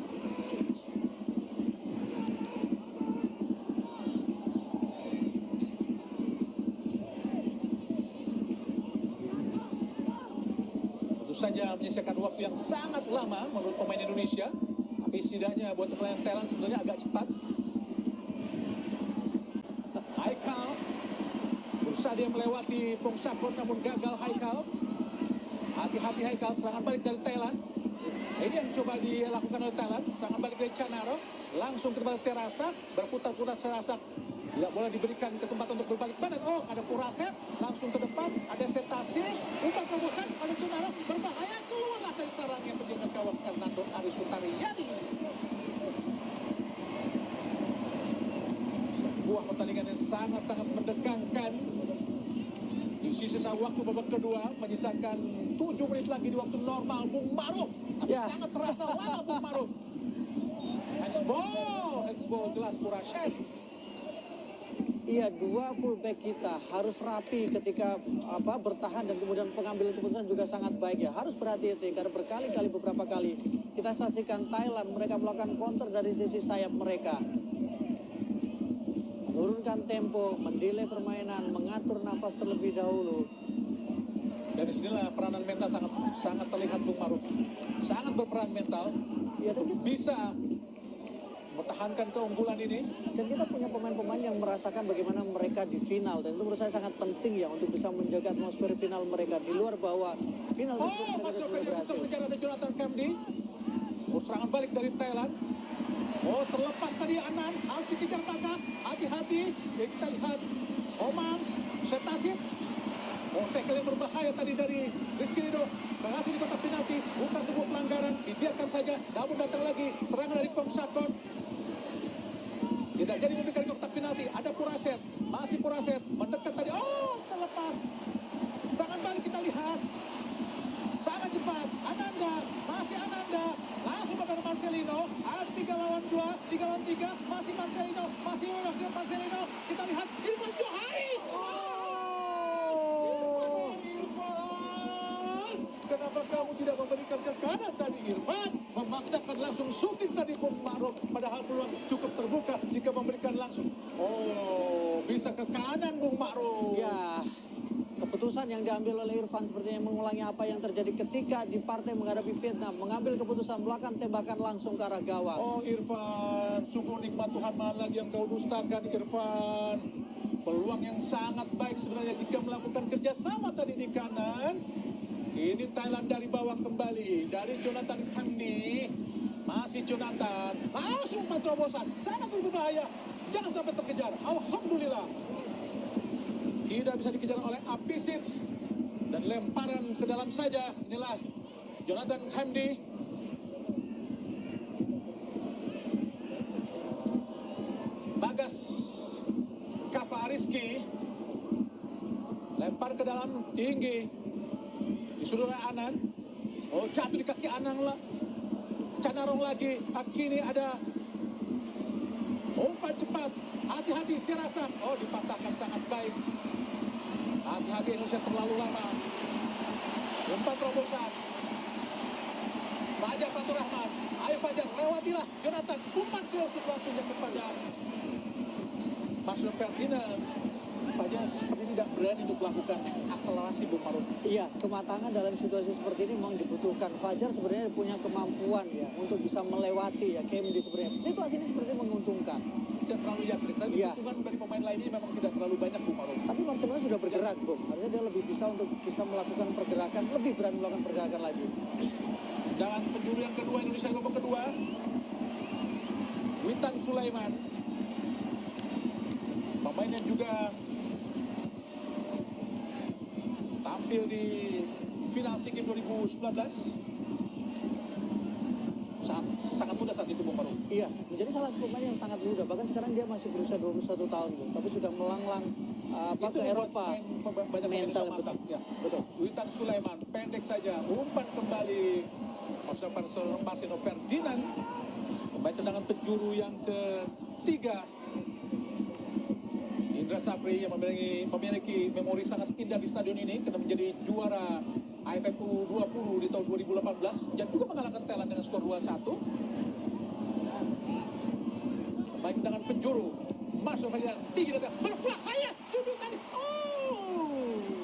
Tentu saja menyisihkan waktu yang sangat lama menurut pemain Indonesia, tapi setidaknya buat pemain Thailand sebenarnya agak cepat. Haikal berusaha dia melewati Pongsakon namun gagal Haikal. Hati-hati Haikal, serangan balik dari Thailand. Ini yang coba dilakukan oleh Thailand. Serangan balik dari Canaro, langsung ke balik Terasa, berputar-putar Terasa. Tidak boleh diberikan kesempatan untuk berbalik badan. Oh, ada Puracet, langsung ke depan. Ada Setasi, umpan terobosan, ada Canaro, berbahaya, keluarlah dari sarangnya penjaga gawang Hernando Arisutariadi. Sebuah pertandingan yang sangat-sangat mendekangkan. Di sisa waktu babak kedua, menyisakan 7 menit lagi di waktu normal, Bung Maruf. Tapi sangat terasa lama, Bung Maruf. Handsball, jelas Puracet. Iya, dua fullback kita harus rapi ketika bertahan dan kemudian pengambilan keputusan juga sangat baik ya. Harus berhati-hati karena berkali-kali beberapa kali kita saksikan Thailand mereka melakukan counter dari sisi sayap mereka. Menurunkan tempo, mendelay permainan, mengatur nafas terlebih dahulu. Dan disinilah peranan mental sangat terlihat, Bung Maruf. Sangat berperan mental. Ya, dan bisa mempertahankan keunggulan ini. Dan kita punya pemain-pemain yang merasakan bagaimana mereka di final. Dan itu menurut saya sangat penting ya untuk bisa menjaga atmosfer final mereka. Di luar bahwa final masuk ke bisa mengejar ada Jonathan Kamdi. Serangan balik dari Thailand. Oh, terlepas tadi Anan, harus dikejar Bagas. Hati-hati. Kita lihat Omang, Setasit. Oh, tackle yang berbahaya tadi dari Rizky Ridho. Berhasil di kotak penalti. Bukan sebuah pelanggaran. Dibiarkan saja. Namun datang lagi serangan dari Pongsakon. Tidak jadi memberikan kotak penalti. Ada Puracet. Masih Puracet. Mendekat tadi. Oh, terlepas. Tangan balik kita lihat. Sangat cepat. Ananda. Masih Ananda. Langsung pada Marcelino. 3 lawan 2. 3 lawan 3. Masih Marcelino. Masih Marcelino. Kita lihat. Irfan Johari. Kenapa kamu tidak memberikan ke kanan tadi, Irfan? Memaksakan langsung syuting tadi, Bung Maruf. Padahal peluang cukup terbuka jika memberikan langsung. Oh, bisa ke kanan, Bung Maruf. Ya, keputusan yang diambil oleh Irfan sepertinya mengulangi apa yang terjadi ketika di partai menghadapi Vietnam. Mengambil keputusan melakukan tembakan langsung ke arah gawang. Oh, Irfan, sungguh nikmat Tuhan, mana lagi yang kau dustakan, Irfan. Peluang yang sangat baik sebenarnya jika melakukan kerjasama tadi di kanan. Ini Thailand dari bawah kembali, dari Jonathan Kamdi. Masih Jonathan, langsung umpan terobosan, sangat berbahaya. Jangan sampai terkejar. Alhamdulillah. Tidak bisa dikejar oleh Apisic. Dan lemparan ke dalam saja. Inilah Jonathan Hamdi. Bagas Kava Ariski. Lempar ke dalam, tinggi. Disuruh oleh Anan. Oh, jatuh di kaki Anang lah. Canarong lagi. Kini ada umpan cepat. Hati-hati, Terasa. Oh, dipatahkan sangat baik. Hati-hati, Indonesia terlalu lama. Umpan terobosan. Fajar Fatur Rahman. Ayo Fajar, lewatilah Jonathan. Umpan langsung kepada Marcelo Ferdinand. Fajar seperti tidak berani untuk melakukan akselerasi, Bung Maruf. Iya, kematangan dalam situasi seperti ini memang dibutuhkan. Fajar sebenarnya punya kemampuan ya untuk bisa melewati ya KMD sebenarnya. Situasi ini seperti menguntungkan. Tidak terlalu yakin, tapi Iya. dukungan dari pemain lainnya memang tidak terlalu banyak, Bung Maruf. Tapi Marcelo sudah bergerak, Bung. Artinya dia lebih bisa untuk bisa melakukan pergerakan, lebih berani melakukan pergerakan lagi. Dan penjuru yang kedua Indonesia babak kedua, Witan Sulaiman. Pemain yang juga tampil di final SEA Games 2019. Sangat muda saat itu, Bung Maruf. Iya, menjadi salah satu pemain yang sangat muda. Bahkan sekarang dia masih berusia 21 tahun, Bung. Tapi sudah melanglang ke Eropa. Banyak Mental, pemain matang. Ya. Betul. Witan Sulaiman, pendek saja, umpan kembali Marcelo Ferdinand. Pemain tendangan penjuru yang ketiga. Indra Safri yang memiliki memori sangat indah di stadion ini karena menjadi juara AFF U20 di tahun 2018 dan juga mengalahkan Thailand dengan skor 2-1. Pemain tendangan penjuru masuk Ferdinand, tinggi datang, berbahaya, sudut tadi. Oh!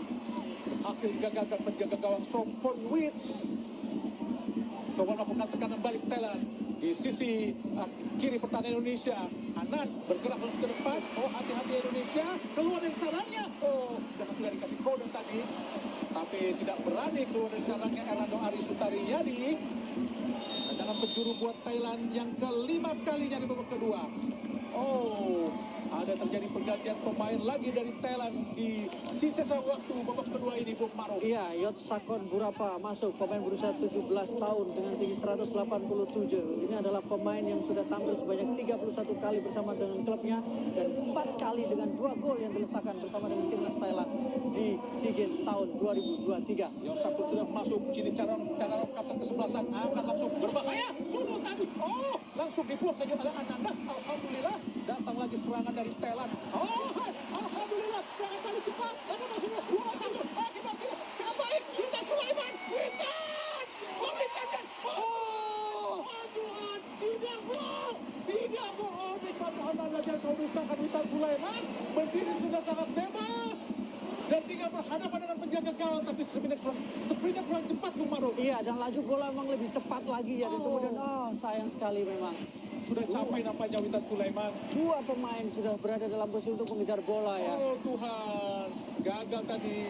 Hasil gagalkan penjaga gawang Sompon Wits. Coba melakukan tekanan balik Thailand di sisi kiri pertahanan Indonesia. Anan bergerak terus ke depan. Oh, hati-hati Indonesia, keluar dari sarangnya. Oh, dan sudah dikasih kode tadi, tapi tidak berani keluar dari sarangnya Hernando Ari Sutariyadi. Tendangan penjuru buat Thailand yang kelima kalinya di babak kedua. Oh, ada terjadi pergantian pemain lagi dari Thailand di sisa waktu babak kedua ini, Bung Maruf. Iya, Yot Sakon Burapa masuk, pemain berusia 17 tahun dengan tinggi 187. Ini adalah pemain yang sudah tampil sebanyak 31 kali bersama dengan klubnya dan 4 kali dengan 2 gol yang dilesakan bersama dengan timnas Thailand di SEA Games tahun 2023. Yot Sakon sudah masuk, kini Canarong kapten ke-11 angkat langsung, berbahaya, sudut tadi. Oh, langsung dibuang saja oleh Ananda. Alhamdulillah, datang lagi serangan dari Thailand. Oh, alhamdulillah, serangan kali cepat. Karena masuknya 2-1. Akibatnya sangat baik. Witan Sulaiman. Witan! Oh, Witan! Oh! Aduh, tidak bohong. Tidak bohong. Nikmat Muhammad Lajar kau dustakan Witan Sulaiman. Berdiri sudah sangat bebas. Dan tinggal berhadapan dengan penjaga gawang, tapi sprintnya kurang cepat, Bung Maruf. Iya, dan laju bola memang lebih cepat lagi ya. Dan kemudian, sayang sekali memang. Sudah capai nampaknya Witan Sulaiman. 2 pemain sudah berada dalam posisi untuk mengejar bola ya. Oh Tuhan, gagal tadi.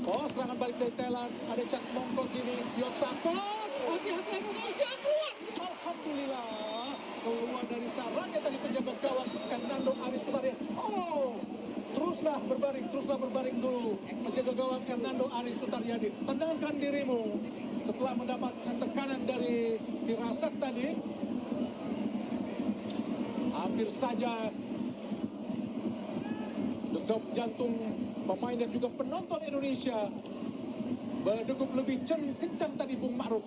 Oh, serangan balik dari Thailand. Ada Chat Mongkok ini, Yot Sakon. Hati-hati Indonesia, keluar. Alhamdulillah, keluar dari sarangnya tadi penjaga gawang Hernando Ari Sutariyadi. Oh, teruslah berbaring dulu. Penjaga gawang Hernando Ari Sutariyadi. Tenangkan dirimu. Setelah mendapatkan tekanan dari Tirasak tadi, hampir saja degup jantung pemain dan juga penonton Indonesia berdegup lebih kencang tadi, Bung Maruf.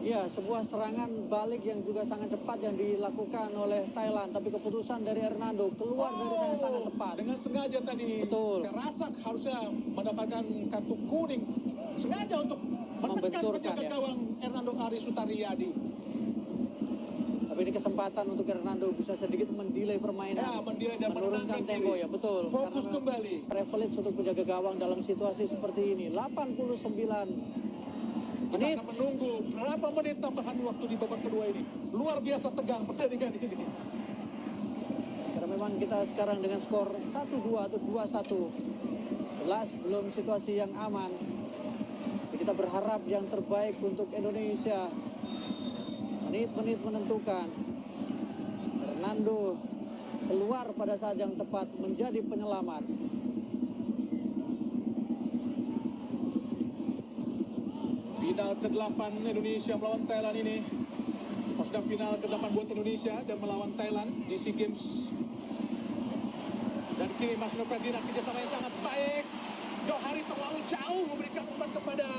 Iya, sebuah serangan balik yang juga sangat cepat yang dilakukan oleh Thailand. Tapi keputusan dari Hernando keluar dari sana sangat tepat. Dengan sengaja tadi, Betul. Tirasak harusnya mendapatkan kartu kuning. Sengaja untuk menekan penjaga gawang Hernando Ari Sutariyadi. Tapi ini kesempatan untuk Hernando bisa sedikit mendelay permainan. Ya, mendelay dan menurunkan menenangkan tempo diri. ya, betul. Fokus Karena kembali. privilege untuk penjaga gawang dalam situasi seperti ini. 89 Kita menit. akan menunggu berapa menit tambahan waktu di babak kedua ini. Luar biasa tegang pertandingan ini. Karena memang kita sekarang dengan skor 1-2 atau 2-1. Jelas belum situasi yang aman. Kita Kita berharap yang terbaik untuk Indonesia. Menit-menit menentukan. Hernando keluar pada saat yang tepat menjadi penyelamat. Final ke-8 Indonesia melawan Thailand ini. Sudah final ke-8 buat Indonesia dan melawan Thailand di SEA Games. Dan kini Mas Ferdinand kerjasama yang sangat baik. Johari terlalu jauh memberikan umpan kepada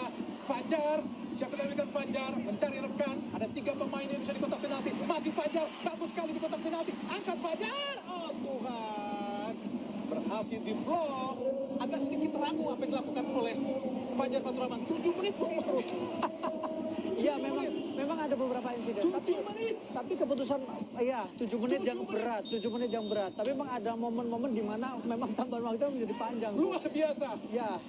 Fajar. Siapa yang memberikan Fajar? Mencari rekan. Ada 3 pemain yang bisa di kotak penalti. Masih Fajar. Bagus sekali di kotak penalti. Angkat Fajar. Oh Tuhan. Berhasil diblok. Agak sedikit ragu apa yang dilakukan oleh Fajar Fatur Rahman. 7 menit Bung Maruf. Ya memang ada beberapa insiden. 7 menit. Tapi keputusan ya 7 menit yang berat, 7 menit yang berat. Tapi memang ada momen-momen di mana memang tambahan waktu menjadi panjang. Luar biasa. Ya.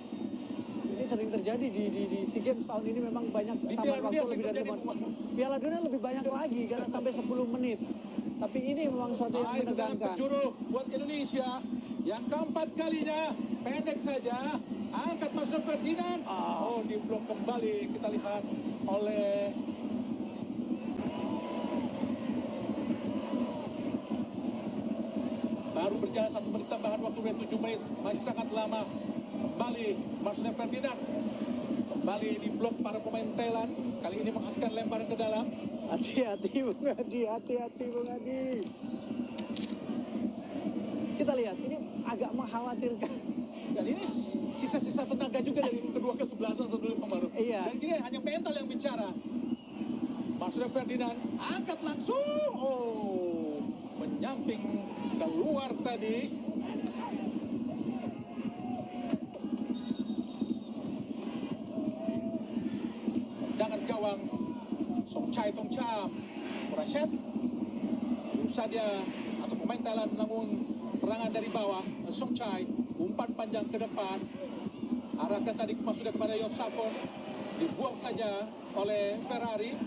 Ini sering terjadi di SEA Games tahun ini, memang banyak tambahan waktu lebih dari 5 menit. Piala Dunia lebih banyak lagi karena sampai 10 menit. Tapi ini memang suatu yang menegangkan. Penjuru buat Indonesia yang keempat kalinya, pendek saja. Angkat masuk Ferdinand. Oh, diblok kembali, kita lihat oleh baru berjalan 1 menit tambahan waktu dari 7 menit, masih sangat lama. Kembali Marcelo Ferdinand, kembali diblok para pemain Thailand. Kali ini menghasilkan lemparan ke dalam. Hati-hati Bung Adi, hati-hati Bung Adi. Kita lihat, ini agak mengkhawatirkan. Dan ini sisa-sisa tenaga juga dari kedua kesebelasan sebelum Maruf. Iya. Dan ini hanya mental yang bicara. Marcelo Ferdinand angkat langsung. Oh, menyamping keluar tadi. Tendangan gawang Song Chai Tong Cham. Murasyad berusaha dia atau pemain Thailand, namun serangan dari bawah. Song Chai umpan panjang ke depan, arahkan tadi sudah kepada Yok Sakon, dibuang saja oleh Ferrari.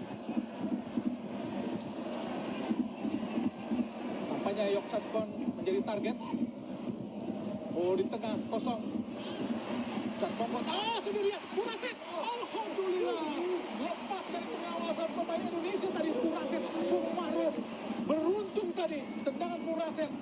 Nampaknya Yok Sakon menjadi target. Oh, di tengah kosong. Sakon, sendirian, Murasyad. Alhamdulillah, lepas dari pengawasan pemain Indonesia tadi. Murasyad, Maruf beruntung tadi, tendangan Murasyad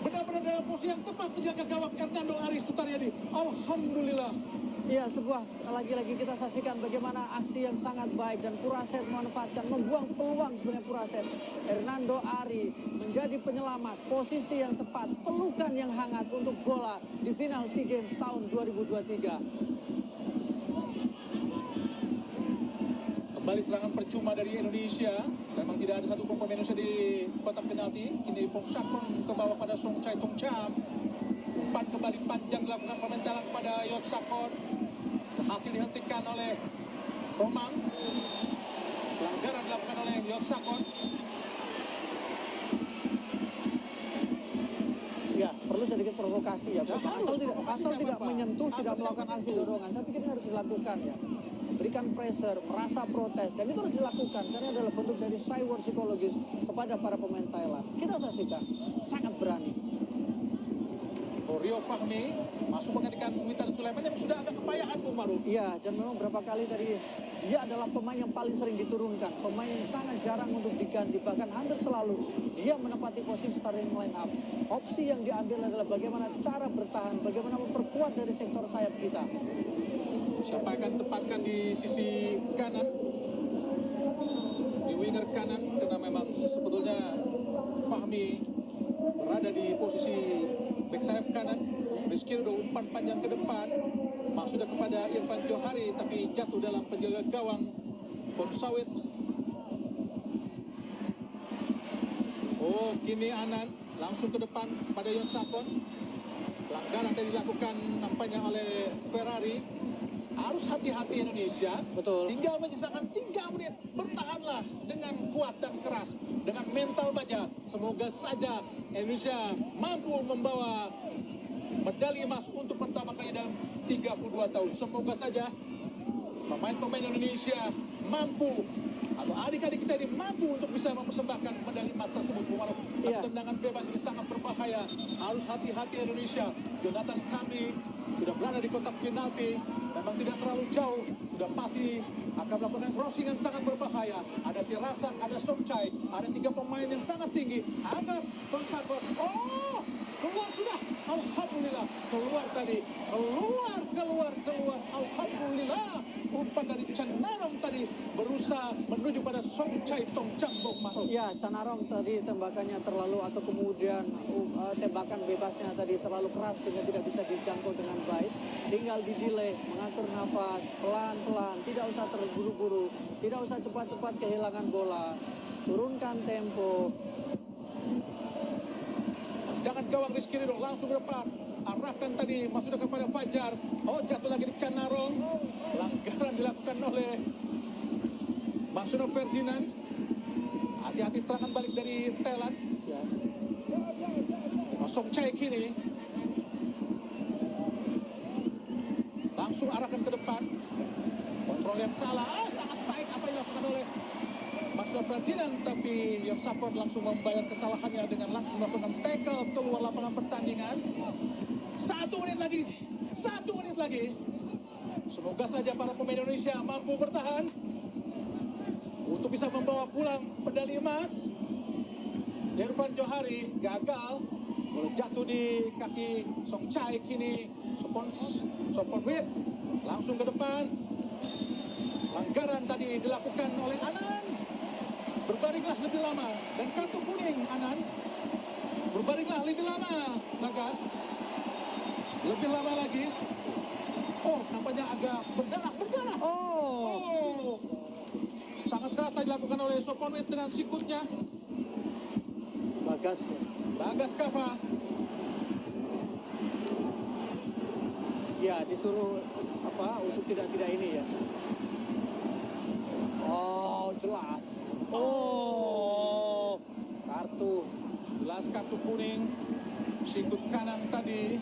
benar-benar dalam posisi yang tepat menjaga gawang Hernando Ari Sutaryadi. Alhamdulillah. Iya, sebuah lagi-lagi kita saksikan bagaimana aksi yang sangat baik dan Puraset memanfaatkan, membuang peluang sebenarnya Puraset. Hernando Ari menjadi penyelamat, posisi yang tepat, pelukan yang hangat untuk bola di final SEA Games tahun 2023. Kembali serangan percuma dari Indonesia. Memang tidak ada satu pemain Indonesia di kotak penalti. Kini Pong Sakon ke bawah pada Song Chai Tong Cham. Umpan kembali panjang dilakukan pemain Thailand pada Yok Sakon. Berhasil dihentikan oleh Komang. Pelanggaran dilakukan oleh Yok Sakon. Ya, perlu sedikit provokasi ya. Ya, Asal tidak apa-apa. menyentuh, Asal tidak melakukan aksi dorongan. Saya pikir ini harus dilakukan ya. Berikan pressure, merasa protes, dan itu harus dilakukan karena adalah bentuk dari cyber psikologis kepada para pemain Thailand. Kita saksikan, sangat berani. Rio Fahmi masuk menggantikan Witan Sulaiman yang sudah agak kepayahan Bung Maruf. Iya, dan memang berapa kali tadi dia adalah pemain yang paling sering diturunkan, pemain yang sangat jarang untuk diganti, bahkan hampir selalu dia menempati posisi starting line up. Opsi yang diambil adalah bagaimana cara bertahan, bagaimana memperkuat dari sektor sayap kita. Siapa akan tempatkan di sisi kanan, di winger kanan, karena memang sebetulnya Fahmi berada di posisi back sayap kanan. Rizky Ridho umpan panjang ke depan, sudah kepada Irfan Johari, tapi jatuh dalam penjaga gawang Bonsawit. Oh, kini Anan langsung ke depan pada Yon Sakon. Pelanggaran yang dilakukan nampaknya oleh Ferrari. Harus hati-hati Indonesia. Betul. Tinggal menyisakan 3 menit. Bertahanlah dengan kuat dan keras, dengan mental baja. Semoga saja Indonesia mampu membawa medali emas untuk pertama kali dalam 32 tahun. Semoga saja pemain-pemain Indonesia mampu atau adik-adik kita ini mampu untuk bisa mempersembahkan medali emas tersebut. Walau Iya. tendangan bebas ini sangat berbahaya, harus hati-hati Indonesia. Jonathan Kami sudah berada di kotak penalti, memang tidak terlalu jauh, sudah pasti akan melakukan crossing yang sangat berbahaya. Ada Tirasak, ada Somchai, ada 3 pemain yang sangat tinggi. Ada Konsakot. Oh, keluar sudah. Alhamdulillah, keluar tadi. Keluar. Alhamdulillah. Umpan dari Canarong tadi berusaha menuju pada Somchai Tongchang Bong Mahro. Ya, Canarong tadi tembakannya terlalu atau kemudian tembakan bebasnya tadi terlalu keras sehingga tidak bisa dijangkau dengan baik. Tinggal didelay, mengatur nafas, pelan-pelan, tidak usah terburu-buru, tidak usah cepat-cepat kehilangan bola. Turunkan tempo. Jangan gawang Rizky Ridho langsung ke depan. Arahkan tadi masuk kepada Fajar. Oh, jatuh lagi di Canarong. Pelanggaran dilakukan oleh Marcelo Ferdinand. Hati-hati terangan balik dari Thailand. Ya. Somchai kini langsung arahkan ke depan. Kontrol yang salah. Sangat baik apa yang dilakukan oleh Marcelo Ferdinand, tapi Yosafat langsung membayar kesalahannya dengan langsung melakukan tackle keluar lapangan pertandingan. 1 menit lagi. Semoga saja para pemain Indonesia mampu bertahan untuk bisa membawa pulang medali emas. Irfan Johari gagal, bola jatuh di kaki Somchai. Kini Soponwit langsung ke depan. Pelanggaran tadi dilakukan oleh Anan. Berbaringlah lebih lama dan kartu kuning Anan. Berbaringlah lebih lama Bagas. Lebih lama lagi. Oh, nampaknya agak berdarah. Oh. Sangat keras tadi dilakukan oleh Soponwit dengan sikutnya. Bagas Kava. ya disuruh untuk tidak ini ya. Oh, jelas. Oh, kartu. Jelas kartu kuning. Sikut kanan tadi.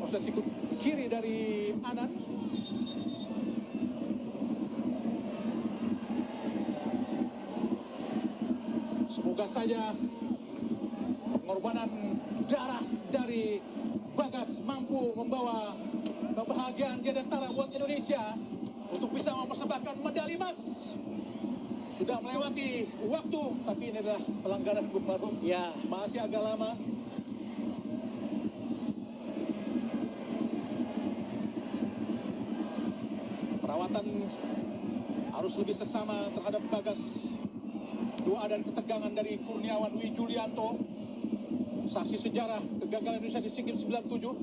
Maksudnya sikut kiri dari Anan. Semoga saja pengorbanan darah dari Bagas mampu membawa kebahagiaan diantara buat Indonesia untuk bisa mempersembahkan medali emas. Sudah melewati waktu, tapi ini adalah pelanggaran Bung Maruf. Ya. Masih agak lama. Perawatan harus lebih seksama terhadap Bagas. Doa dan ketegangan dari Kurniawan Dwi Julianto, saksi sejarah kegagalan Indonesia di SEA Games 97,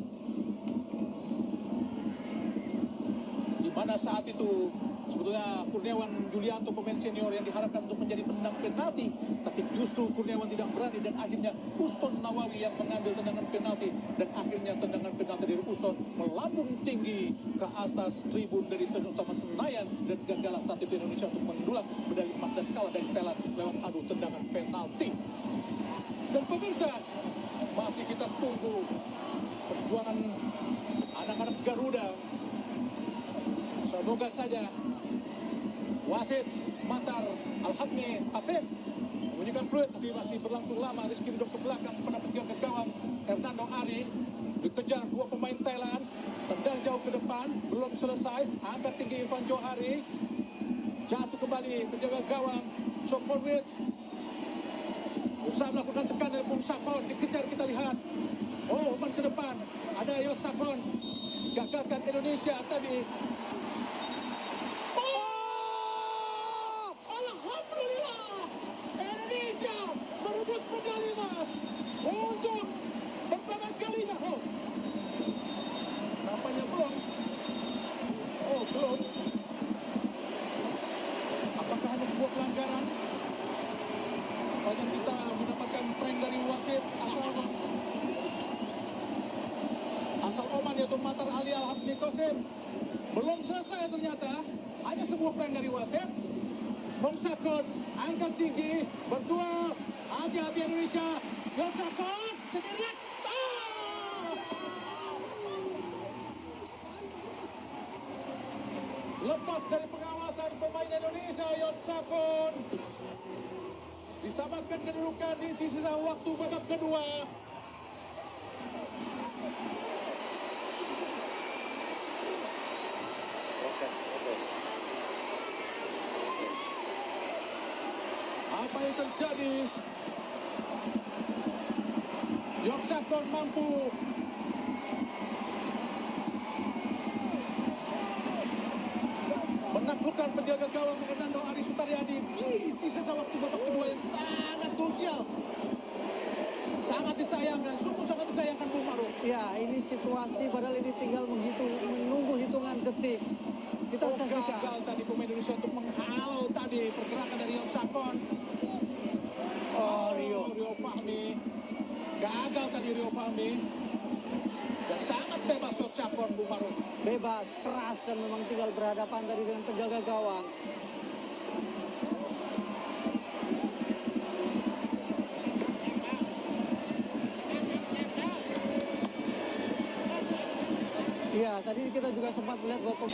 di mana saat itu sebetulnya Kurniawan Julianto pemain senior yang diharapkan untuk menjadi penendang penalti, tapi justru Kurniawan tidak berani dan akhirnya Uston Nawawi yang mengambil tendangan penalti, dan akhirnya tendangan penalti dari Uston melambung tinggi ke atas tribun dari Stadion Utama Senayan, dan gagal saat itu Indonesia untuk mendulang medali emas dan kalah dari Thailand lewat adu tendangan penalti. Dan pemirsa, masih kita tunggu perjuangan anak-anak Garuda. Semoga saja wasit Matar Al-Hatmi Asif membunyikan peluit, tapi masih berlangsung lama. Rizky Ridho ke belakang pada penjaga ke gawang Hernando Ari, dikejar 2 pemain Thailand, tendang jauh ke depan, belum selesai. Angkat tinggi Irfan Johari, jatuh kembali penjaga gawang Soponwit, usaha melakukan tekanan dari Bung Sakon, dikejar. Kita lihat, oh, umpan ke depan, ada Yot Sakon, gagalkan Indonesia tadi. Merebut medali emas untuk pertama kalinya. Oh, nampaknya belum. Oh, belum. Apakah hanya sebuah pelanggaran? Nampaknya kita mendapatkan prank dari wasit asal Oman, yaitu Matar Ali Al-Habni Qasim. Belum selesai ternyata. Hanya sebuah prank dari wasit. Bung Sakon angkat tinggi, berdua. Hati-hati Indonesia. Bung Sakon sendirian. Lepas dari pengawasan pemain Indonesia, Yon Sapon. Disamakan kedudukan di sisa waktu babak kedua. Apa yang terjadi? Yon Sapon mampu menaklukkan penjaga gawang Hernando Ari Sutariadi di sisa waktu babak kedua yang sangat krusial. Sangat disayangkan, sungguh sangat disayangkan Bung Maruf. Ya, ini situasi padahal ini tinggal menunggu hitungan detik. Kita saksikan. Gagal tadi pemain Indonesia untuk menghalau tadi pergerakan dari Yon Sapon. Rio Fahmi. Gagal tadi Rio Fahmi. Dan sangat bebas Yon Sapon, Bung Maruf. Bebas, keras, dan memang tinggal berhadapan tadi dengan penjaga gawang. Iya, tadi kita juga sempat melihat bahwa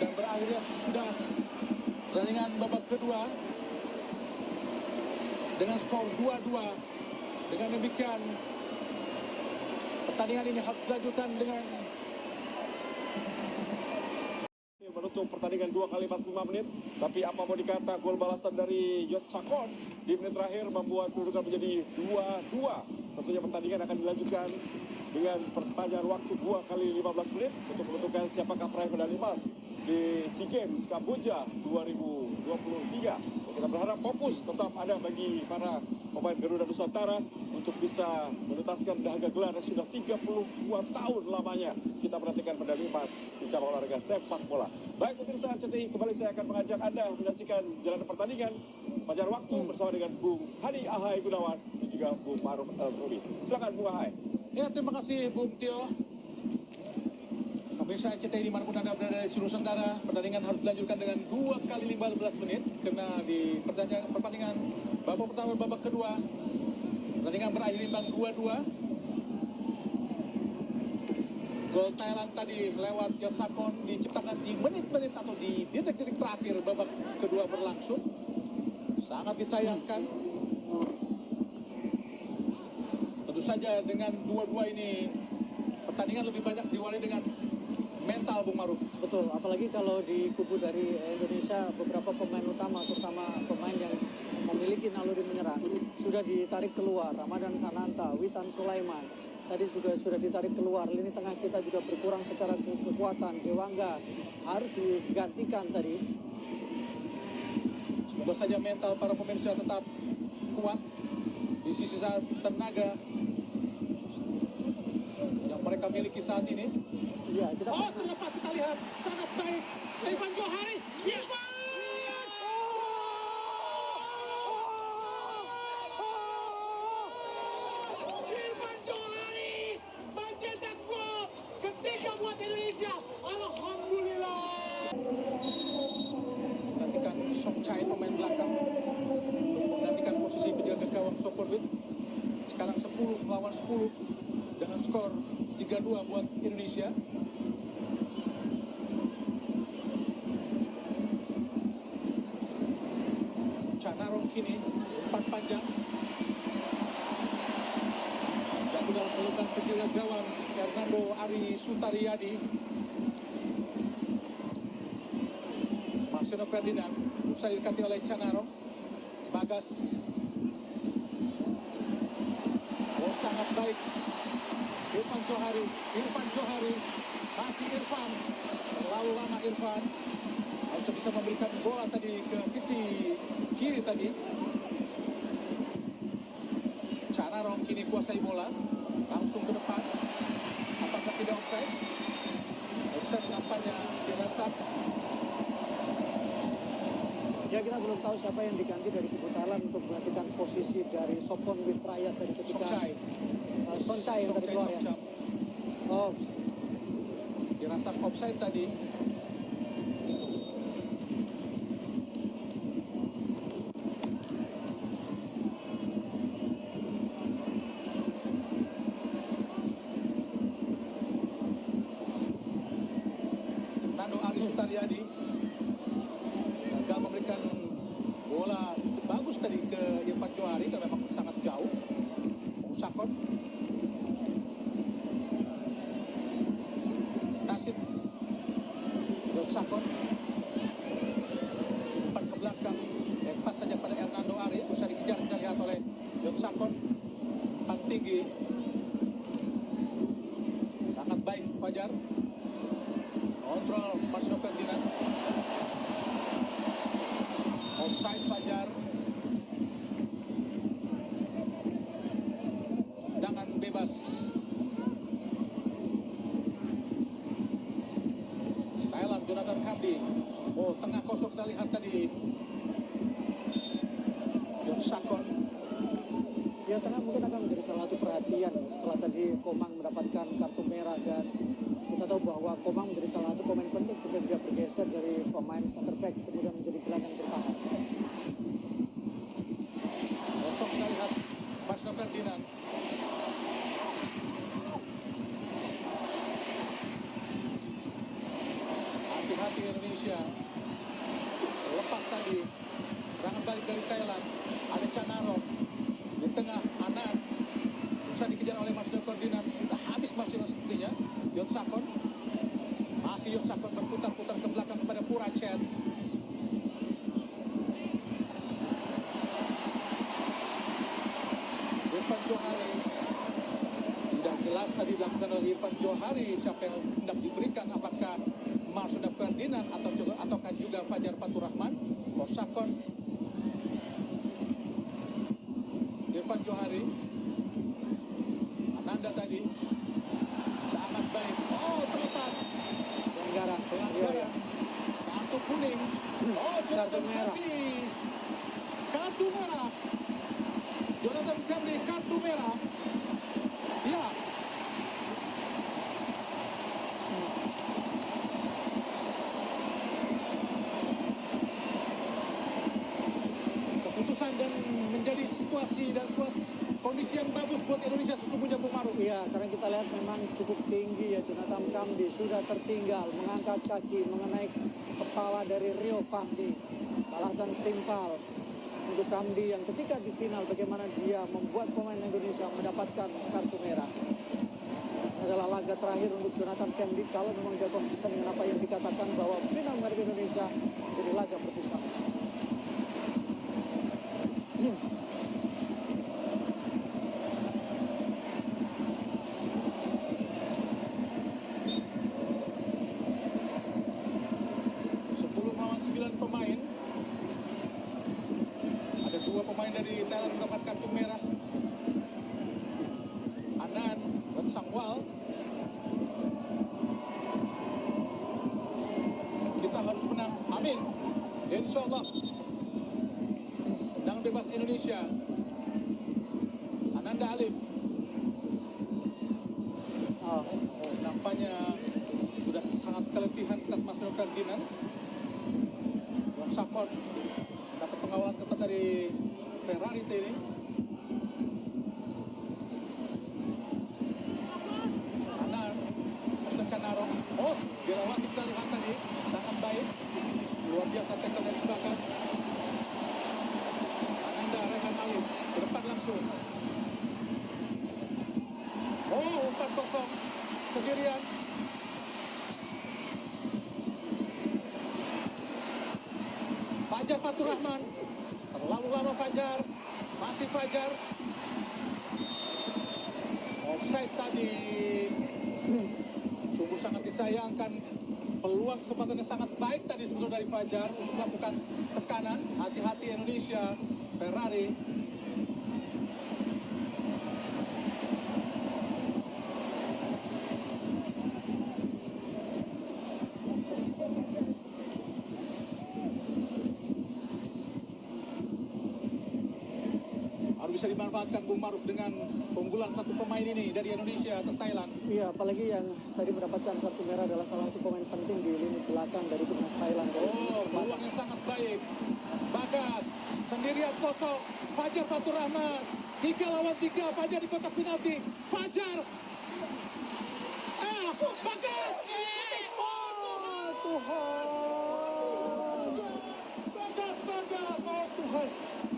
Dan berakhirnya sudah pertandingan babak kedua dengan skor 2-2. Dengan demikian pertandingan ini harus dilanjutkan dengan menutup pertandingan 2 kali 45 menit. Tapi apa mau dikata, gol balasan dari Yon Sapon di menit terakhir membuat kedudukan menjadi 2-2. Tentunya pertandingan akan dilanjutkan dengan perpanjangan waktu 2 kali 15 menit untuk menentukan siapakah peraih medali emas di SEA Games Kamboja 2023. Kita berharap fokus tetap ada bagi para pemain Garuda Nusantara untuk bisa menuntaskan dahaga gelar yang sudah 32 tahun lamanya kita menantikan medali emas di cabang olahraga sepak bola. Baik pemirsa RCTI, kembali saya akan mengajak Anda menyaksikan jalannya pertandingan panjang waktu bersama dengan Bung Hani Ahai Gunawan dan juga Bung Maruf El-Rumi. Silakan Bung Ahai. Ya, terima kasih Bung Tio. Pemirsa RCTI dimanapun Anda berada di seluruh Nusantara, pertandingan harus dilanjutkan dengan 2 kali 15 menit karena di pertandingan babak pertama babak kedua pertandingan berakhir imbang 2-2. Gol Thailand tadi lewat Yon Sapon diciptakan di menit-menit atau di detik-detik terakhir babak kedua berlangsung. Sangat disayangkan. Tentu saja dengan 2-2 ini pertandingan lebih banyak diwarnai dengan mental, Bung Maruf. betul, apalagi kalau di kubu dari Indonesia beberapa pemain utama, terutama pemain yang memiliki naluri menyerang sudah ditarik keluar. Ramadan Sananta, Witan Sulaiman tadi sudah ditarik keluar. Lini tengah kita juga berkurang secara kekuatan. Dewangga harus digantikan tadi. Semoga saja mental para pemain Indonesia tetap kuat di sisi tenaga yang mereka miliki saat ini. Ya, kita Terlepas kita lihat sangat baik Irfan Johari. Irfan Johari mencetak gol ketiga buat Indonesia. Alhamdulillah. Menggantikan Song Chai pemain belakang untuk menggantikan posisi penjaga gawang Soporwit. Sekarang 10 lawan 10 dengan skor 3-2 buat Indonesia. Canarong kini umpan panjang jatuh dalam pelukan penjaga gawang Hernando Ari Sutariadi. Marcelo Ferdinand usai didekati oleh Canarong. Bagas, sangat baik Irfan Johari, masih Irfan, terlalu lama Irfan. Harusnya bisa memberikan bola tadi ke sisi kiri tadi. Canarong kini kuasai bola, langsung ke depan. Apakah tidak offside? Offside nampaknya dirasap. Ya, kita belum tahu siapa yang diganti dari kubu Thailand untuk menggantikan posisi dari Sopon Witrayat dari ketika Sonchai yang tadi keluar ya. Oh, dirasap offside tadi. Hernando Ari Sutariadi gagal memberikan bola bagus tadi ke Irfan Johari karena memang sangat jauh. Musakon Tasit Sakon umpan ke belakang, lepas saja pada Hernando Ari, bisa dikejar, kita lihat oleh Sakon. Umpan tinggi sangat baik Fajar, kontrol Marcelo Ferdinand, offside Fajar. Tendangan bebas Thailand, Jonathan Kamdi. Oh, tengah kosong kita lihat tadi Sakon. Ya, tengah mungkin akan menjadi salah satu perhatian setelah tadi Komang mendapatkan kartu merah, dan kita tahu bahwa Komang menjadi salah satu pemain penting sejak dia bergeser dari pemain center back kemudian menjadi gelandang bertahan. Kosong kita lihat Marcelo Ferdinand. Hati-hati Indonesia. Lepas tadi serangan balik dari Thailand. Ada Canarong di tengah, Anan bisa dikejar oleh Marcelo Ferdinand. Sudah habis Marcelo sepertinya. Sakon, masih Sakon berputar-putar ke belakang kepada Puracet. Irfan Johari, tidak jelas tadi dilakukan oleh Irfan Johari siapa yang hendak diberikan, apakah Marcelo Ferdinand ataukah juga Fajar Fatur Rahman. Sakon, Irfan Johari, Ananda tadi sangat baik. Oh, terlepas. Pelanggaran. Kartu kuning. Oh, Kartu merah. Kartu merah. Jonathan Kamdi, kartu merah. Ya. Keputusan dan menjadi situasi dan kondisi yang bagus buat Indonesia sesungguhnya, Bung Maruf. Iya, karena kita lihat memang cukup tinggi ya, Jonathan Kamdi sudah tertinggal, mengangkat kaki mengenai kepala dari Rio Fahmi. Balasan setimpal untuk Kamdi yang ketika di final bagaimana dia membuat pemain Indonesia mendapatkan kartu merah. Ini adalah laga terakhir untuk Jonathan Kamdi kalau memang dia konsisten dengan apa yang dikatakan bahwa final menghadapi Indonesia jadi laga perpisahan. Pemain, ada 2 pemain dari Thailand mendapat kartu merah. Anan dan Sangwal. Kita harus menang, amin, insya Allah. Tendangan bebas Indonesia. Ananda Alif. Nampaknya sudah sangat keletihan Marcelo Ferdinand. Sakon dapat pengawalan ketat dari Ferrari ini. Anan, Osman Canarong. Oh, dirawat, kita lihat tadi sangat baik, luar biasa tackle dari Bagas. Ananda Rehan Alif ke depan langsung. Oh, umpan kosong sendirian. Fajar Fatur Rahman, terlalu lama Fajar, masih Fajar. Offside tadi, sungguh sangat disayangkan. Peluang kesempatannya sangat baik tadi sebelum dari Fajar untuk melakukan tekanan. Hati-hati Indonesia, Ferrari. Bisa dimanfaatkan Bung Maruf dengan keunggulan satu pemain ini dari Indonesia atas Thailand. Iya, apalagi yang tadi mendapatkan kartu merah adalah salah satu pemain penting di lini belakang dari timnas Thailand. Oh, peluang yang sangat baik. Bagas sendirian kosong. Fajar Fatur Rahman 3 lawan 3. Fajar di kotak penalti. Fajar. Bagas. Oh,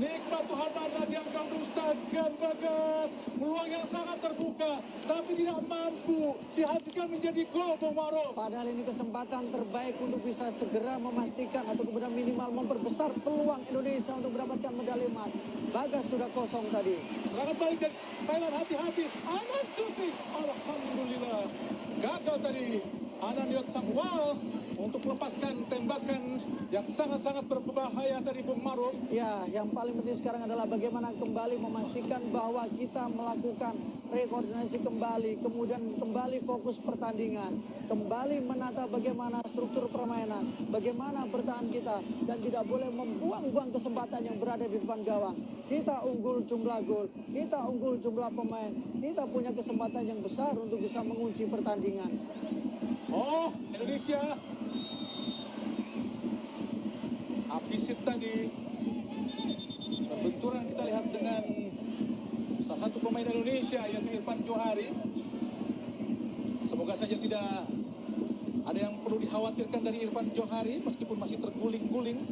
Nikmat Tuhan Badra diangkat dustakan Bagas. Peluang yang sangat terbuka, tapi tidak mampu dihasilkan menjadi gol Bung Maruf. Padahal ini kesempatan terbaik untuk bisa segera memastikan atau kemudian minimal memperbesar peluang Indonesia untuk mendapatkan medali emas. Bagas sudah kosong tadi. Serangan balik dari Thailand, hati-hati. Anand shooting. Alhamdulillah. Gagal tadi Anand Yot Samuel untuk melepaskan tembakan yang sangat-sangat berbahaya tadi Bung Maruf. Ya, yang paling penting sekarang adalah bagaimana kembali memastikan bahwa kita melakukan rekoordinasi kembali, kemudian kembali fokus pertandingan, kembali menata bagaimana struktur permainan, bagaimana bertahan kita, dan tidak boleh membuang-buang kesempatan yang berada di depan gawang. Kita unggul jumlah gol, kita unggul jumlah pemain, kita punya kesempatan yang besar untuk bisa mengunci pertandingan. Oh, Indonesia. Apisit tadi. Benturan kita lihat dengan salah satu pemain Indonesia yaitu Irfan Johari. Semoga saja tidak ada yang perlu dikhawatirkan dari Irfan Johari meskipun masih terguling-guling.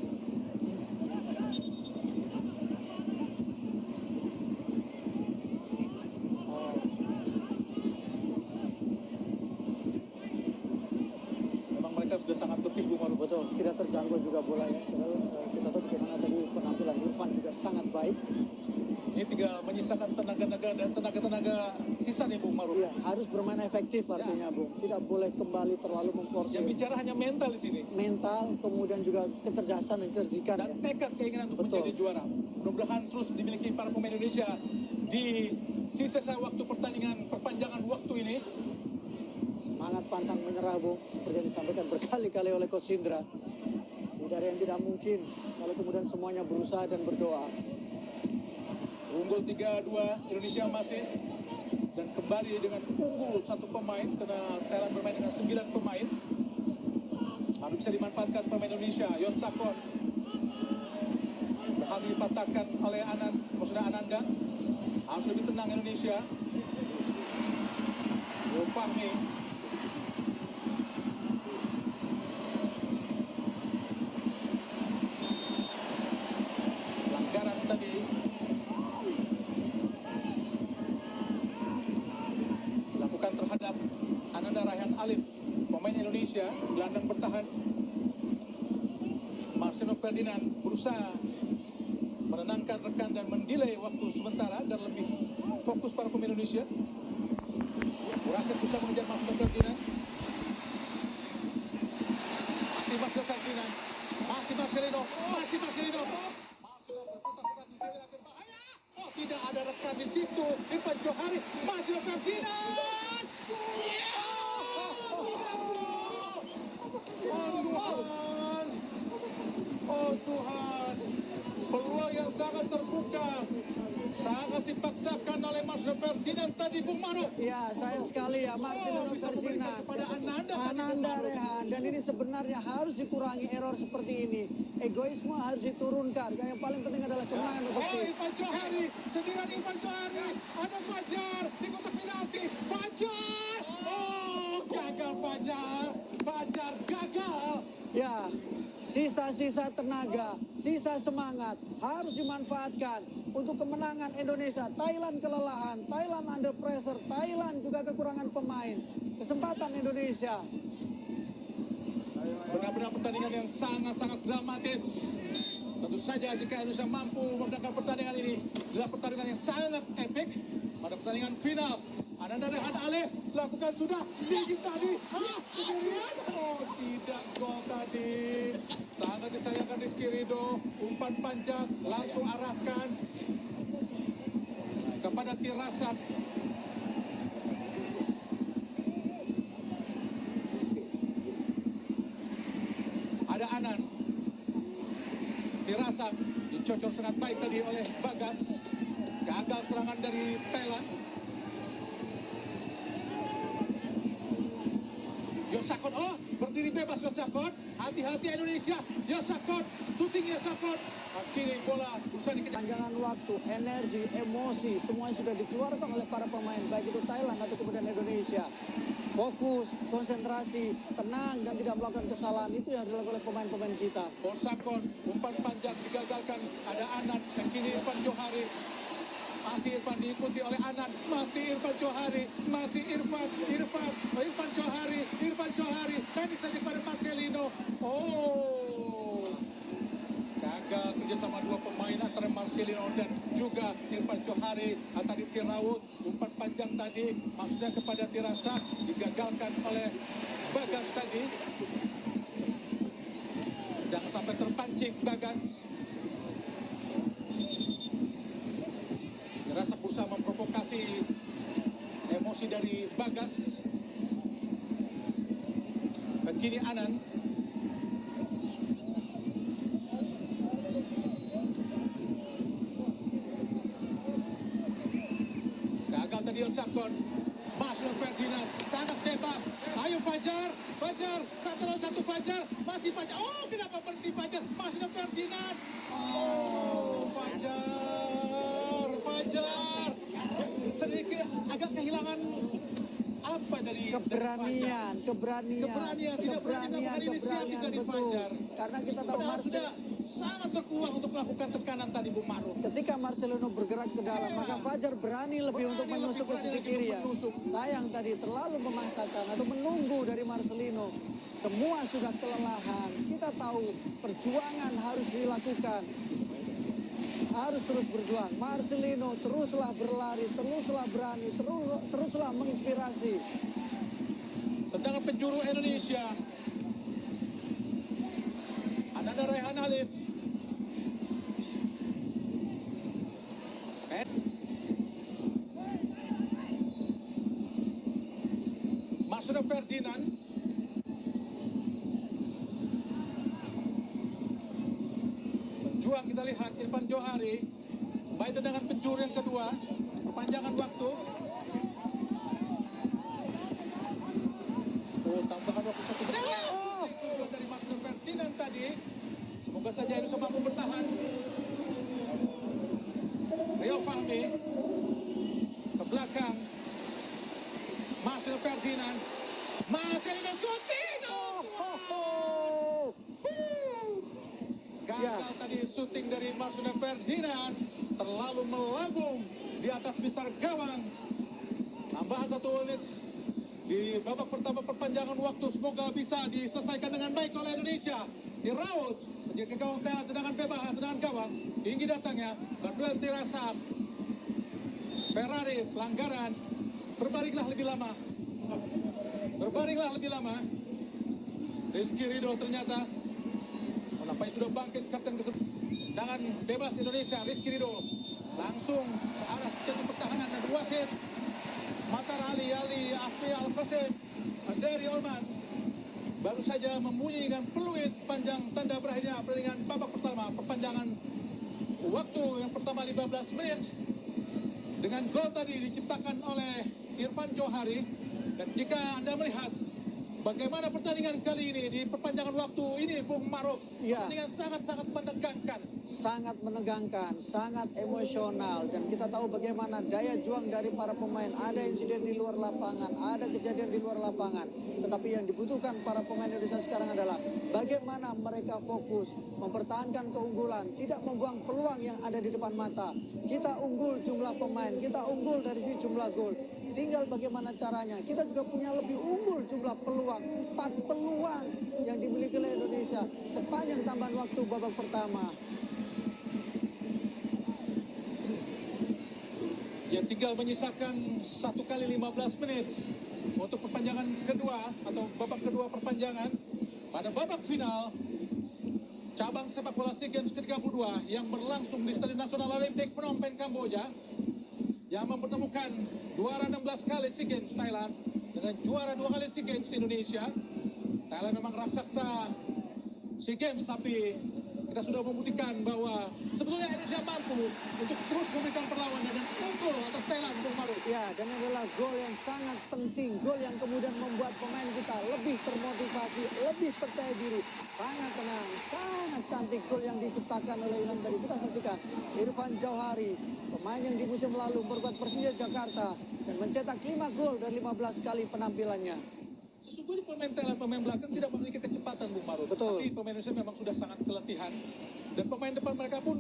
Memang mereka sudah sangat letih Bung Maruf. Betul, tidak terjangkau juga bola ya. Kita tahu bagaimana tadi penampilan Irfan juga sangat baik. Ini tinggal menyisakan tenaga-tenaga sisa nih Bung Maruf. Iya, harus bermain efektif artinya, Bung. Tidak boleh kembali terlalu memforsir. Yang bicara hanya mental di sini. Mental, kemudian juga kecerdasan dan cerdikan. Dan tekad keinginan untuk Betul. menjadi juara. Mudah-mudahan terus dimiliki para pemain Indonesia di sisa waktu pertandingan perpanjangan waktu ini. Semangat pantang menyerah, Bung. Seperti yang disampaikan berkali-kali oleh Coach Indra. Tidak ada yang tidak mungkin kalau kemudian semuanya berusaha dan berdoa. Unggul 3-2 Indonesia masih. Dan kembali dengan unggul satu pemain karena Thailand bermain dengan 9 pemain. Harus bisa dimanfaatkan pemain Indonesia. Yon Sakon berhasil dipatahkan oleh Ananda. Harus lebih tenang Indonesia. Fahmi. Pelanggaran tadi. Dilakukan terhadap Ananda Rayhan Alif, pemain Indonesia, gelandang bertahan. Marcelo Ferdinand berusaha menenangkan rekan dan mendelay waktu sementara agar lebih fokus para pemain Indonesia. Murasid berusaha mengejar Marcelo Ferdinand. Masih Marcelo Ferdinand. Masih Marcelino. Marcelino berputar-putar di daerah berbahaya. Oh, tidak ada rekan di situ. Irfan Johari. Marcelo Ferdinand. Oh Tuhan. Peluang yang sangat terbuka. Sangat dipaksakan oleh Marcelo Ferdinand tadi Bung Maruf. Ya, sayang sekali ya Marcelino Bisa memberikan Ferdinand. kepada Ananda Rehan, dan ini sebenarnya harus dikurangi error seperti ini. Egoisme harus diturunkan. Yang paling penting adalah kemenangan untuk tim. Irfan Johari, sendirian Irfan Johari. Ada Fajar di kotak penalti. Fajar. Oh, gagal Fajar. Fajar gagal. Ya, sisa-sisa tenaga, sisa semangat harus dimanfaatkan untuk kemenangan Indonesia. Thailand kelelahan, Thailand under pressure, Thailand juga kekurangan pemain. Kesempatan Indonesia. Benar-benar pertandingan yang sangat-sangat dramatis. Tentu saja jika Indonesia mampu memenangkan pertandingan ini, adalah pertandingan yang sangat epik pada pertandingan final. Ananda Rehan Alif lakukan sudah tinggi tadi. Sendirian. Oh, tidak gol tadi. Sangat disayangkan Rizky Ridho. Umpan panjang langsung arahkan kepada Tirasat. Ada Anan. Tirasat dicocok sangat baik tadi oleh Bagas. Gagal serangan dari Thailand. Yosakot, oh berdiri bebas Yosakot. Hati-hati Indonesia. Yosakot, shooting Yosakot. Kiri bola berusaha dikejar. Panjangan waktu, energi, emosi, semuanya sudah dikeluarkan oleh para pemain, baik itu Thailand atau kemudian Indonesia. fokus, konsentrasi, tenang dan tidak melakukan kesalahan. Itu yang dilakukan oleh pemain-pemain kita. Borsakon, umpan panjang digagalkan. Ada Anand, dan kini Irfan Johari. Masih Irfan diikuti oleh Anand, masih Irfan Johari, masih Irfan Johari, pendek saja pada Marcelino. Oh, gagal kerjasama dua pemain antara Marcelino dan juga Irfan Johari. Tadi Tiraut, umpan panjang tadi maksudnya kepada Tirasa, digagalkan oleh Bagas tadi. Jangan sampai terpancing Bagas. Tirasa berusaha memprovokasi emosi dari Bagas. Dan kini Anand. Gagal tadi Orsakon. Masuk Ferdinand, sangat bebas. Ayo Fajar, satu lawan satu Fajar, masih Fajar. Oh, kenapa berhenti Fajar? Masuk Ferdinand. Oh, Fajar. Sedikit agak kehilangan apa dari Keberanian, tidak berani melakukan inisiatif dari betul. Fajar. Karena kita tahu Padahal sudah sangat berpeluang untuk melakukan tekanan tadi Bung Ma'ruf. ketika Marcelino bergerak ke dalam, maka Fajar berani lebih untuk menusuk ke sisi kiri ya. Sayang tadi terlalu memaksakan atau menunggu dari Marcelino. Semua sudah kelelahan. Kita tahu perjuangan harus dilakukan. Harus terus berjuang. Marcelino teruslah berlari, teruslah berani, teruslah menginspirasi. Tendangan penjuru Indonesia. Ananda Raihan Alif. Masuk Ferdinand. Berjuang kita lihat Irfan Johari. Baik tendangan penjuru yang kedua. Perpanjangan waktu. Oh, tambahan waktu satu menit. Oh, dari Masuk Ferdinand tadi. Semoga saja Indonesia mampu bertahan. Rio Fahmi ke belakang. Masuk Ferdinand. Marcelino shooting. Gagal tadi shooting dari Marcelino Ferdinand. Terlalu melambung di atas mistar gawang. Tambahan 1 menit di babak pertama perpanjangan waktu. Semoga bisa diselesaikan dengan baik oleh Indonesia. Tiraut menjadi gawang tengah, tendangan bebas, tendangan gawang tinggi datangnya. Berduel Tirasa. Ferrari pelanggaran. Berbaringlah lebih lama. Rizky Ridho ternyata nampaknya sudah bangkit kapten ke-10. Tendangan bebas Indonesia. Rizky Ridho langsung ke arah jatuh pertahanan dan wasit Matar Ali Afri Al-Qasim dari Oman baru saja membunyikan peluit panjang tanda berakhirnya pertandingan babak pertama perpanjangan waktu yang pertama 15 menit dengan gol tadi diciptakan oleh Irfan Johari. Dan jika Anda melihat bagaimana pertandingan kali ini di perpanjangan waktu ini, Bung Ma'ruf, ya, pertandingan sangat-sangat menegangkan. Sangat menegangkan, sangat emosional. Dan kita tahu bagaimana daya juang dari para pemain. Ada insiden di luar lapangan, ada kejadian di luar lapangan. Tetapi yang dibutuhkan para pemain Indonesia sekarang adalah bagaimana mereka fokus, mempertahankan keunggulan, tidak membuang peluang yang ada di depan mata. Kita unggul jumlah pemain, kita unggul dari sisi jumlah gol. Tinggal bagaimana caranya. Kita juga punya lebih unggul jumlah peluang. 4 peluang yang dimiliki oleh Indonesia sepanjang tambahan waktu babak pertama. Ya, tinggal menyisakan 1 kali 15 menit untuk perpanjangan kedua atau babak kedua perpanjangan. Pada babak final cabang sepak bola SEA Games ke-32 yang berlangsung di Stadion Nasional Olimpik Phnom Penh, Kamboja, yang mempertemukan juara 16 kali SEA Games Thailand dengan juara 2 kali SEA Games Indonesia. Thailand memang raksasa SEA Games, tapi kita sudah membuktikan bahwa sebetulnya Indonesia mampu untuk terus memberikan perlawanan dan unggul atas Thailand, Bung Maruf. Ya, dan ini adalah gol yang sangat penting, gol yang kemudian membuat pemain kita lebih termotivasi, lebih percaya diri, sangat tenang, sangat cantik gol yang diciptakan oleh Ilham tadi. Kita saksikan Irfan Jauhari, pemain yang di musim lalu memperkuat Persija Jakarta dan mencetak 5 gol dari 15 kali penampilannya. Sesungguhnya pemain Thailand, pemain belakang tidak memiliki kecepatan, Bung Maruf. Betul. Tapi pemain Indonesia memang sudah sangat keletihan. Dan pemain depan mereka pun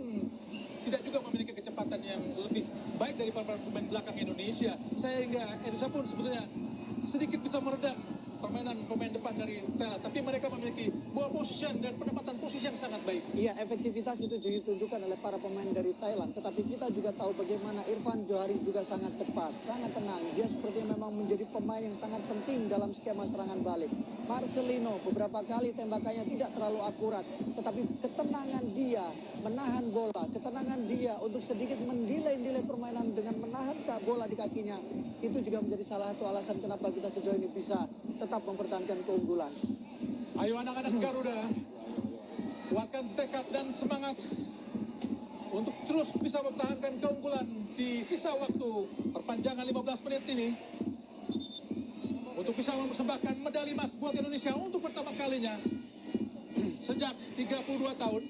tidak juga memiliki kecepatan yang lebih baik daripada pemain belakang Indonesia. Sehingga Indonesia pun sebetulnya sedikit bisa meredam permainan pemain depan dari Thailand. Tapi mereka memiliki ball position dan penempatan posisi yang sangat baik. Iya, efektivitas itu ditunjukkan oleh para pemain dari Thailand. Tetapi kita juga tahu bagaimana Irfan Johari juga sangat cepat, sangat tenang. Dia sepertinya memang menjadi pemain yang sangat penting dalam skema serangan balik. Marcelino beberapa kali tembakannya tidak terlalu akurat. Tetapi ketenangan dia menahan bola, ketenangan dia untuk sedikit mendelay permainan dengan menahan bola di kakinya. Itu juga menjadi salah satu alasan kenapa kita sejauh ini bisa tetap mempertahankan keunggulan. Ayo anak-anak Garuda, kuatkan tekad dan semangat untuk terus bisa mempertahankan keunggulan di sisa waktu perpanjangan 15 menit ini. Untuk bisa mempersembahkan medali emas buat Indonesia untuk pertama kalinya sejak 32 tahun.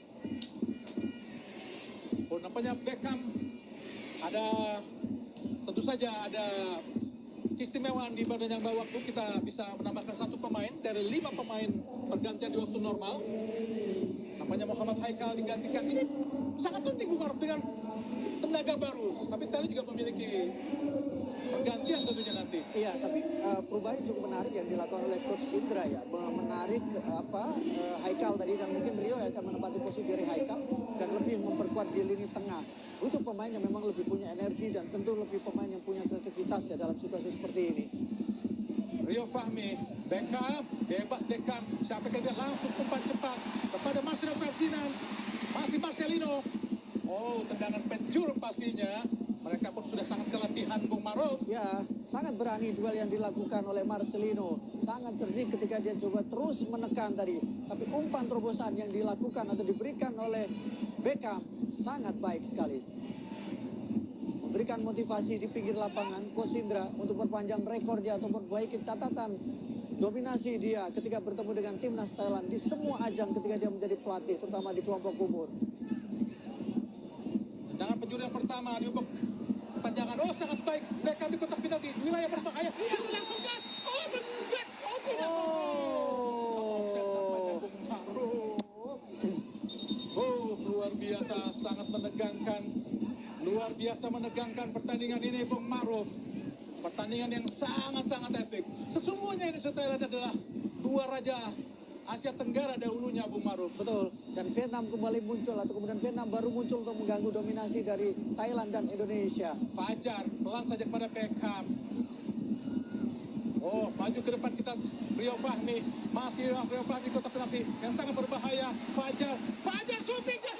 Nampaknya Beckham tentu saja ada keistimewaan di perpanjangan waktu. Kita bisa menambahkan 1 pemain dari 5 pemain pergantian di waktu normal. Nampaknya Muhammad Haikal digantikan. Ini sangat penting Bung Maruf dengan tenaga baru. Tapi Thailand juga memiliki pergantian tentunya nanti. Iya, tapi perubahan cukup menarik yang dilakukan oleh Coach Indra ya, menarik Haikal tadi, dan mungkin Rio yang akan menempati posisi dari Haikal dan lebih memperkuat di lini tengah. Untuk pemain yang memang lebih punya energi dan tentu lebih pemain yang punya kreativitas ya dalam situasi seperti ini. Rio Fahmi, Beckham, bebas Beckham, siapa yang dia langsung umpan cepat kepada Marcelo Ferdinand, masih Marcelino. Oh, tendangan penjuru pastinya. Mereka pun sudah sangat keletihan, Bung Maruf. Ya, sangat berani duel yang dilakukan oleh Marcelino. Sangat cerdik ketika dia coba terus menekan tadi. Tapi umpan terobosan yang dilakukan atau diberikan oleh Beckham sangat baik sekali. Memberikan motivasi di pinggir lapangan Coach Indra untuk perpanjang rekor dia atau memperbaiki catatan dominasi dia ketika bertemu dengan timnas Thailand di semua ajang ketika dia menjadi pelatih, terutama di kelompok umur. Tendangan penjuru yang pertama di babak perpanjangan. Oh, sangat baik. Beckham di kotak penalti, wilayah berbahaya. Itu langsung kan. Oh, tidak. Oh, luar biasa, sangat menegangkan. Luar biasa menegangkan pertandingan ini, Bung Maruf. Pertandingan yang sangat-sangat epik. Sesungguhnya Indonesia Thailand adalah 2 raja Asia Tenggara dahulunya, Bung Maruf. Betul, dan Vietnam kembali muncul atau kemudian Vietnam baru muncul untuk mengganggu dominasi dari Thailand dan Indonesia. Fajar pelan saja kepada Beckham. Oh, maju ke depan kita, Rio Fahmi. Masih Rio Fahmi kotak penalti yang sangat berbahaya. Fajar syuting dan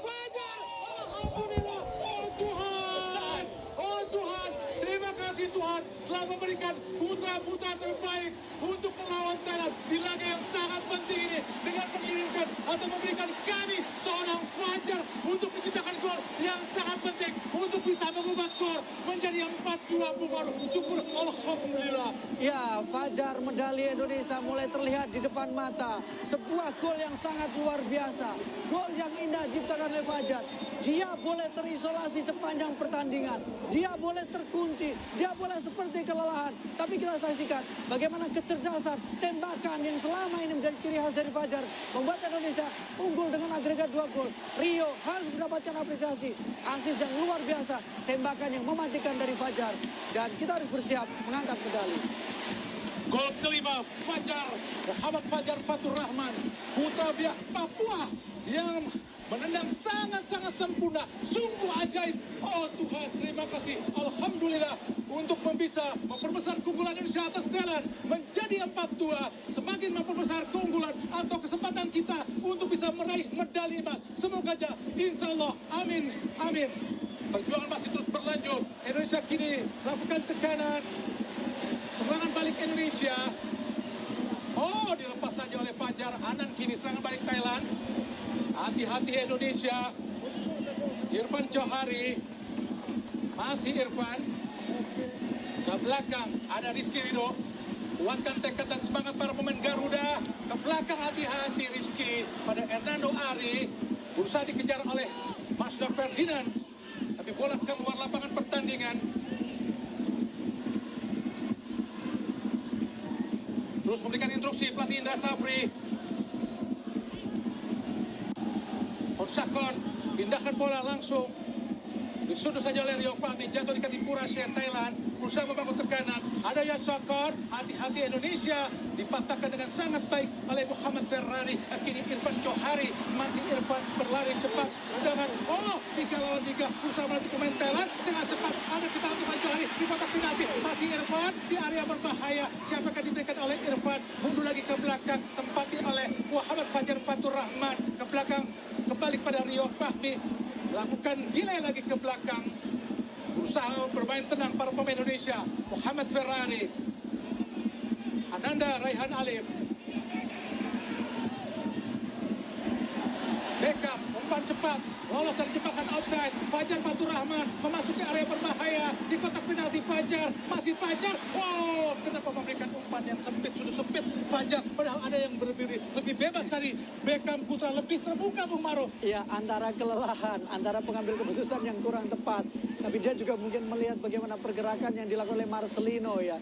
Fajar, alhamdulillah. Oh Tuhan, terima kasih Tuhan telah memberikan putra-putra terbaik untuk melawan Thailand di laga yang sangat penting ini, dengan mengirimkan atau memberikan kami seorang Fajar untuk menciptakan gol yang sangat penting untuk bisa mengubah skor menjadi 4-2. Bung Maruf, syukur alhamdulillah. Ya, Fajar medali Indonesia mulai terlihat di depan mata. Sebuah gol yang sangat luar biasa. Gol yang indah diciptakan oleh Fajar. Dia boleh terisolasi sepanjang pertandingan. Dia boleh terkunci. Dia boleh seperti kelelahan. Tapi kita saksikan bagaimana kecerdasan tembakan yang selama ini menjadi ciri khas dari Fajar membuat Indonesia unggul dengan agregat 2 gol. Rio harus mendapatkan apresiasi. Asis yang luar biasa. Tembakan yang mematikan dari Fajar. Dan kita harus bersiap mengangkat medali. Gol kelima Fajar, Muhammad Fajar Fatur Rahman, putra Biak Papua yang menendang sangat-sangat sempurna, sungguh ajaib. Oh Tuhan, terima kasih, alhamdulillah, untuk bisa memperbesar keunggulan Indonesia atas Thailand menjadi 4-2, semakin memperbesar keunggulan atau kesempatan kita untuk bisa meraih medali emas. Semoga aja, insya Allah, amin, amin. Perjuangan masih terus berlanjut. Indonesia kini lakukan tekanan. Serangan balik Indonesia. Oh, dilepas saja oleh Fajar Anan. Kini serangan balik Thailand. Hati-hati Indonesia. Irfan Johari. Masih Irfan. Ke belakang ada Rizky Ridho. Kuatkan tekad dan semangat para pemain Garuda. Ke belakang hati-hati Rizky pada Hernando Ari. Berusaha dikejar oleh Masda Ferdinand. Tapi bola keluar lapangan pertandingan. Terus memberikan instruksi pelatih Indra Safri. Onsakon pindahkan bola langsung. Disundul saja oleh Rio Fahmi, jatuh di kaki Purasya Thailand. Berusaha membangun tekanan. Ada Yatsakon, hati-hati Indonesia. Dipatahkan dengan sangat baik oleh Muhammad Ferrari. Kini Irfan Johari, masih Irfan berlari cepat. Dengan 3 lawan 3. Berusaha melatih pemain Thailand. Sangat cepat. Ada kita Irfan Johari di kotak penalti. Masih Irfan di area berbahaya. Siapa akan diberikan oleh Irfan? Mundur lagi ke belakang. Tempati oleh Muhammad Fajar Fatur Rahman. Ke belakang kembali pada Rio Fahmi. Lakukan delay lagi ke belakang. Berusaha bermain tenang para pemain Indonesia. Muhammad Ferrari. Ananda Raihan Alif. Beckham umpan cepat. Lolos dari jebakan offside. Fajar Fatur Rahman memasuki area berbahaya. Di kotak penalti Fajar. Masih Fajar. Oh, kenapa memberikan umpan yang sempit? Sudah sempit Fajar. Padahal ada yang berdiri lebih bebas tadi. Beckham Putra lebih terbuka, Bung Maruf. Ya, antara kelelahan, antara pengambil keputusan yang kurang tepat. Tapi dia juga mungkin melihat bagaimana pergerakan yang dilakukan oleh Marcelino ya.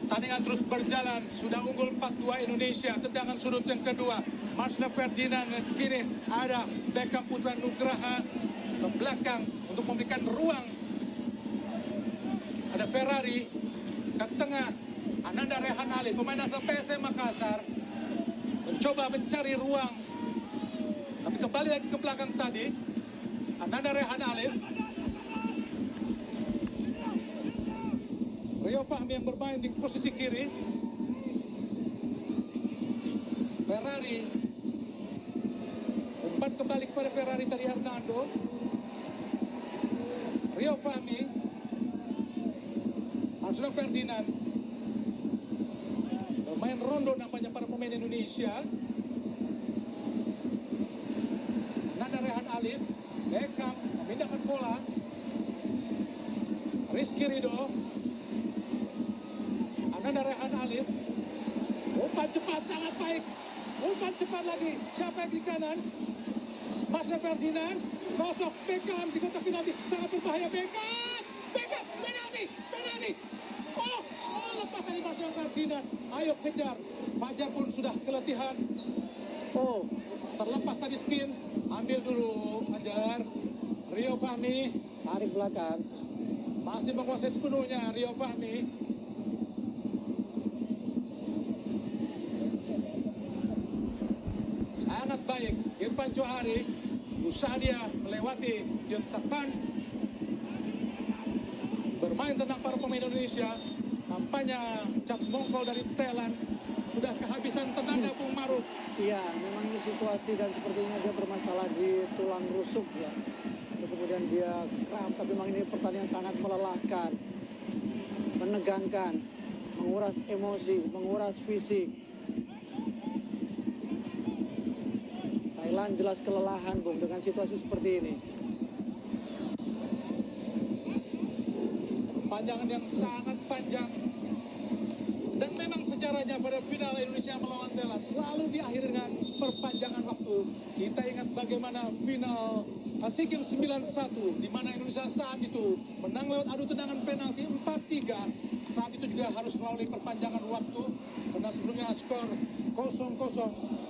Pertandingan terus berjalan, sudah unggul 4-2 Indonesia. Tendangan sudut yang kedua, Masda Ferdinand. Kini ada Beckham Putra Nugraha ke belakang untuk memberikan ruang. Ada Ferrari ke tengah, Ananda Rehan Ali, pemain asal PSM Makassar, mencoba mencari ruang. Tapi kembali lagi ke belakang tadi, Ananda Rehan Alif. Rio Fahmi yang bermain di posisi kiri. Ferrari. Umpan kembali kepada Ferrari tadi Hernando. Rio Fahmi. Masda Ferdinand. Bermain rondo nampaknya para pemain Indonesia. Nanda Rehan Alif. Beckham memindahkan bola. Rizky Ridho. Ananda Rehan Alif. Umpan cepat sangat baik. Umpan cepat lagi. Siapa yang di kanan? Masda Ferdinand. Kosok Beckham di kotak penalti. Sangat berbahaya Beckham. Beckham penalti. Penalti. Oh, lepas dari Masda Ferdinand. Ayo kejar. Fajar pun sudah keletihan. Oh, terlepas tadi Skin. Ambil dulu Fajar. Rio Fahmi. Tarik belakang. Masih menguasai sepenuhnya Rio Fahmi. Sangat baik Irfan Johari. Usaha dia melewati Yatsakon. Bermain tenang para pemain Indonesia. Nampaknya Cap Mongkol dari Thailand sudah kehabisan tenaga, Bung Maruf. Iya, memang ini situasi dan sepertinya dia bermasalah di tulang rusuk ya. Lalu kemudian dia kram, tapi memang ini pertandingan sangat melelahkan, menegangkan, menguras emosi, menguras fisik. Thailand jelas kelelahan, Bung, dengan situasi seperti ini. Panjangan yang sangat panjang. Dan memang sejarahnya pada final Indonesia melawan Thailand selalu diakhiri dengan perpanjangan waktu. Kita ingat bagaimana final SEA Games 91 di mana Indonesia saat itu menang lewat adu tendangan penalti 4-3. Saat itu juga harus melalui perpanjangan waktu karena sebelumnya skor 0-0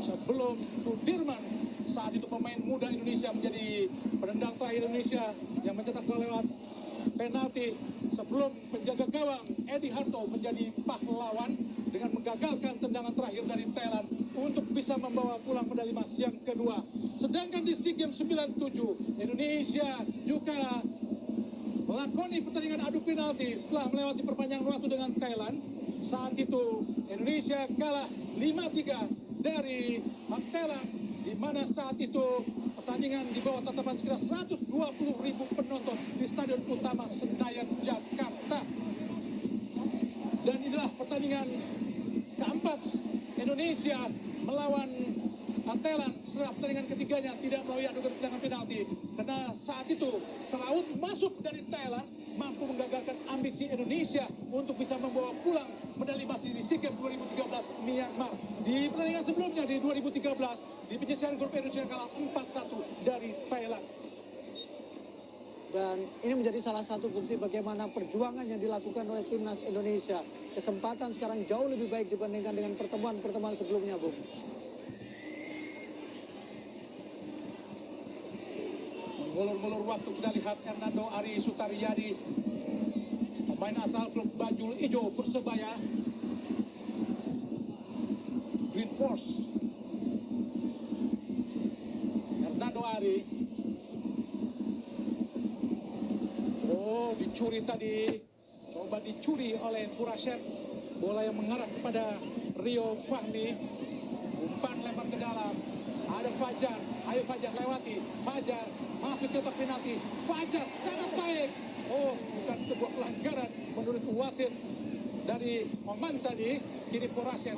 sebelum Sudirman saat itu pemain muda Indonesia menjadi penendang terakhir Indonesia yang mencetak gol lewat penalti sebelum penjaga gawang Edi Harto menjadi pahlawan dengan menggagalkan tendangan terakhir dari Thailand untuk bisa membawa pulang medali emas yang kedua. Sedangkan di SEA Games 97 Indonesia juga melakoni pertandingan adu penalti setelah melewati perpanjangan waktu dengan Thailand. Saat itu Indonesia kalah 5-3 dari Thailand, di mana saat itu pertandingan di bawah tatapan sekitar 120.000 penonton di Stadion Utama Senayan, Jakarta. pertandingan keempat Indonesia melawan Thailand setelah pertandingan ketiganya tidak melalui adu tendangan penalti. Karena saat itu Seraut masuk dari Thailand mampu menggagalkan ambisi Indonesia untuk bisa membawa pulang medali emas di SEA Games 2013 Myanmar. Di pertandingan sebelumnya di 2013 di penyisihan grup Indonesia kalah 4-1 dari Thailand. Dan ini menjadi salah satu bukti bagaimana perjuangan yang dilakukan oleh timnas Indonesia. Kesempatan sekarang jauh lebih baik dibandingkan dengan pertemuan-pertemuan sebelumnya, Bung. Mengulur-ngulur waktu kita lihat Hernando Ari Sutaryadi, pemain asal klub Bajul Ijo Persebaya, Green Force. Hernando Ari. Oh, dicuri tadi. Coba dicuri oleh Puraset. Bola yang mengarah kepada Rio Fahmi. Umpan lempar ke dalam. Ada Fajar. Ayo Fajar lewati. Fajar masuk ke kotak penalti. Fajar sangat baik. Oh, bukan sebuah pelanggaran menurut wasit dari Oman tadi. Kini Puraset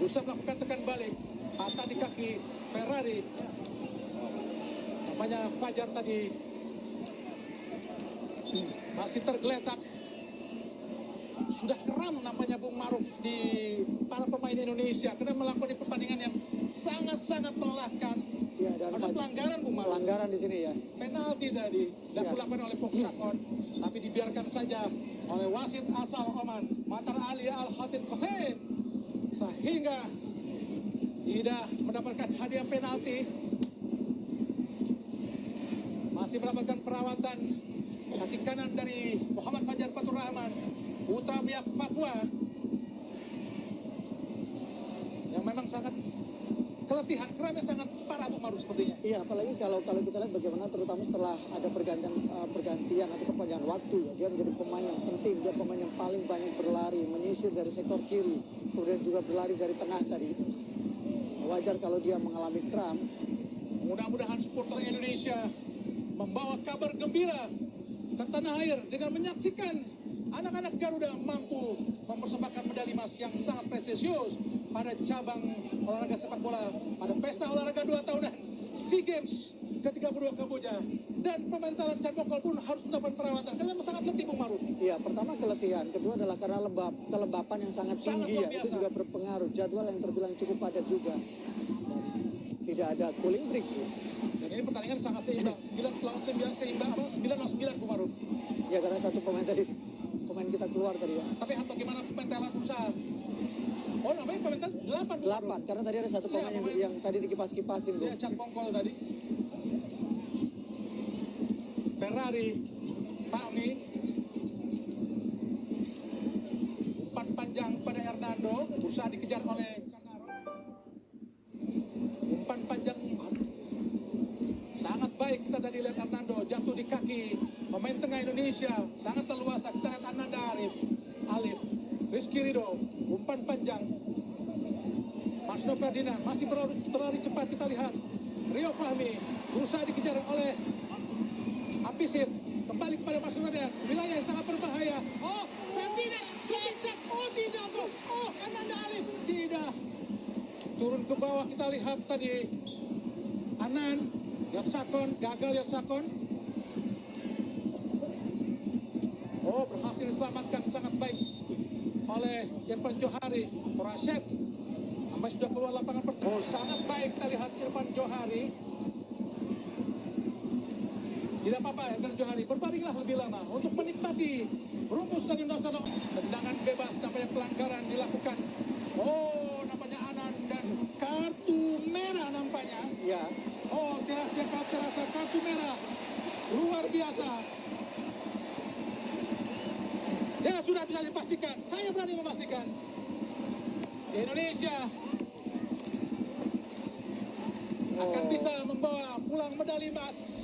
berusaha melakukan tekan balik. Patah di kaki Ferrari. Namanya Fajar tadi masih tergeletak. Sudah keram nampaknya Bung Maruf di para pemain Indonesia karena melakukan pertandingan yang sangat-sangat melelahkan. Ya, dan Ada pelanggaran Bung Maruf. pelanggaran di sini ya. Penalti tadi dilakukan oleh Poksakon, tapi dibiarkan saja oleh wasit asal Oman, Matar Ali Al-Khatib Qasim, sehingga tidak mendapatkan hadiah penalti. Masih mendapatkan perawatan kaki kanan dari Muhammad Fajar Fatur Rahman, putra Biak Papua, yang memang sangat keletihan, keramnya sangat parah Bung Maruf sepertinya. Iya, apalagi kalau kita lihat bagaimana terutama setelah ada pergantian atau perpanjangan waktu ya, dia menjadi pemain yang penting, dia pemain yang paling banyak berlari, menyisir dari sektor kiri, kemudian juga berlari dari tengah tadi. Wajar kalau dia mengalami kram. Mudah-mudahan supporter Indonesia membawa kabar gembira ke tanah air dengan menyaksikan anak-anak Garuda mampu mempersembahkan medali emas yang sangat prestisius pada cabang olahraga sepak bola pada pesta olahraga 2 tahunan SEA Games ke-32 Kamboja. Dan pemain Thailand Chan Bokol pun harus mendapat perawatan karena memang sangat letih Bung Maruf. Iya, pertama keletihan, kedua adalah karena kelembapan yang sangat tinggi ya, itu juga berpengaruh. Jadwal yang terbilang cukup padat juga. Tidak ada cooling break. Dan ini pertandingan sangat seimbang, 9 lawan 9 seimbang, 9 lawan 9 Bung Maruf. Ya karena satu pemain kita keluar tadi ya. Tapi bagaimana pemain Thailand berusaha? Oh, namanya pemain Thailand 8. 8, karena tadi ada satu pemain yang tadi dikipas-kipasin tuh. Ya, Chan Bokol tadi. Ferrari, Fahmi, umpan panjang pada Hernando, berusaha dikejar oleh Canaro. Umpan panjang sangat baik, kita tadi lihat Hernando jatuh di kaki pemain tengah Indonesia, sangat terluasa. Kita lihat Ananda Alif, Rizky Ridho, umpan panjang. Marsno Ferdinand masih berlari cepat, kita lihat Rio Fahmi berusaha dikejar oleh Apisit, kembali kepada Marsno Ferdinand, wilayah yang sangat berbahaya. Oh, Ferdinand, tidak, oh tidak, oh Ananda Alif, tidak. Turun ke bawah, kita lihat tadi Anan Yotsakon, gagal Yotsakon. Oh, berhasil diselamatkan sangat baik oleh Irfan Johari. Puraset sampai sudah keluar lapangan pertandingan. Oh, sangat baik kita lihat Irfan Johari. Tidak apa-apa Irfan Johari, berbaringlah lebih lama untuk menikmati rumput Stadion Nasional. Tendangan bebas, nampaknya pelanggaran dilakukan. Oh, nampaknya Anan dan kartu merah nampaknya. Ya. Oh, terasa kartu merah. Luar biasa. Ya, sudah bisa dipastikan. Saya berani memastikan. Indonesia akan bisa membawa pulang medali emas.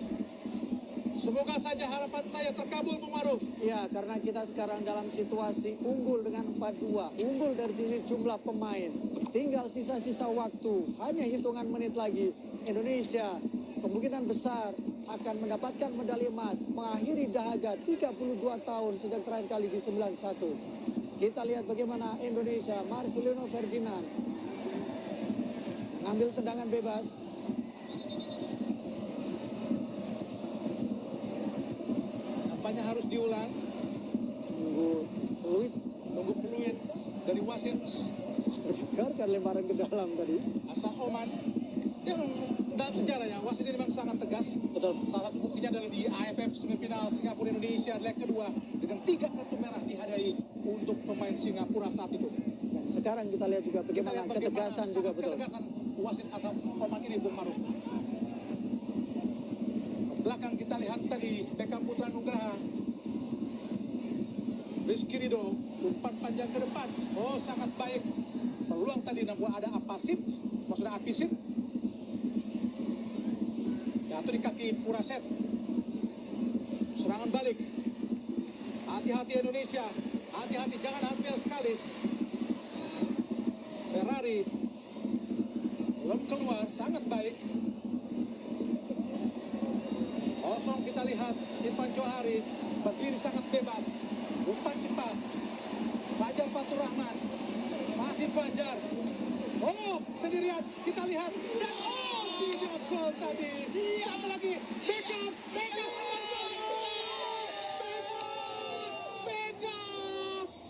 Semoga saja harapan saya terkabul, Bung Maruf. Ya, karena kita sekarang dalam situasi unggul dengan 4-2. Unggul dari sisi jumlah pemain. Tinggal sisa-sisa waktu. Hanya hitungan menit lagi. Indonesia kemungkinan besar akan mendapatkan medali emas. Mengakhiri dahaga 32 tahun sejak terakhir kali di 91. Kita lihat bagaimana Indonesia, Marcelino Ferdinand ngambil tendangan bebas. Nampaknya harus diulang. Tunggu peluit dari wasit. Dibiarkan lemparan ke dalam tadi. Asal Oman. Yang dalam sejarahnya wasit ini memang sangat tegas. Betul. Salah satu buktinya adalah di AFF semifinal Singapura Indonesia leg kedua dengan 3 kartu merah dihadiahi untuk pemain Singapura saat itu. Dan sekarang kita lihat juga bagaimana ketegasan juga betul. Ketegasan wasit asal Oman ini, Bung Maruf. Belakang kita lihat tadi Beckham Putra Nugraha. Rizky Ridho, umpan panjang ke depan. Oh, sangat baik. Peluang tadi namun ada Apisit. Jatuh di kaki Puraset. Serangan balik. Hati-hati Indonesia. Hati-hati, jangan hati-hati sekali. Ferrari belum keluar, sangat baik. Kosong kita lihat Irfan Johari berdiri sangat bebas. Umpan cepat. Fajar Fatur Rahman. Masih Fajar. Oh, sendirian. Kita lihat. Dan oh, tidak gol tadi. Satu lagi. Beckham.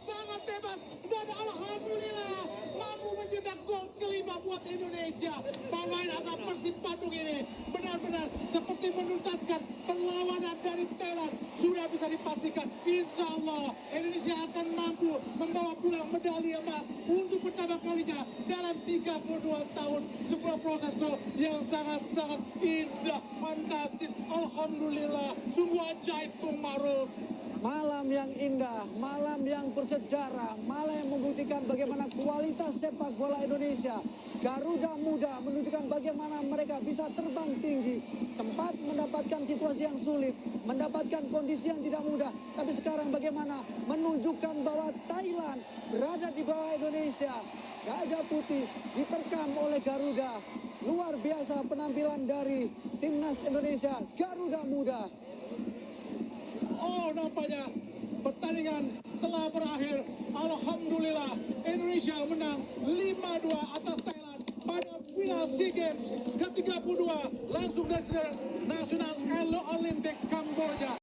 Sangat bebas. Dan alhamdulillah mampu mencetak gol kelima buat Indonesia. Pemain asal Persib Bandung ini benar-benar seperti menuntaskan perlawanan dari Thailand. Sudah bisa dipastikan, insya Allah Indonesia akan mampu membawa pulang medali emas untuk pertama kalinya dalam 32 tahun. Sebuah proses gol yang sangat-sangat indah, fantastis. Alhamdulillah, sungguh ajaib, Bung Maruf. Malam yang indah, malam yang bersejarah, malam yang membuktikan bagaimana kualitas sepak bola Indonesia. Garuda Muda menunjukkan bagaimana mereka bisa terbang tinggi, sempat mendapatkan situasi yang sulit, mendapatkan kondisi yang tidak mudah. Tapi sekarang bagaimana menunjukkan bahwa Thailand berada di bawah Indonesia. Gajah Putih diterkam oleh Garuda. Luar biasa penampilan dari timnas Indonesia, Garuda Muda. Oh, nampaknya pertandingan telah berakhir. Alhamdulillah, Indonesia menang 5-2 atas Thailand pada final SEA Games ke-32 langsung dari Nasional Olympic Kamboja.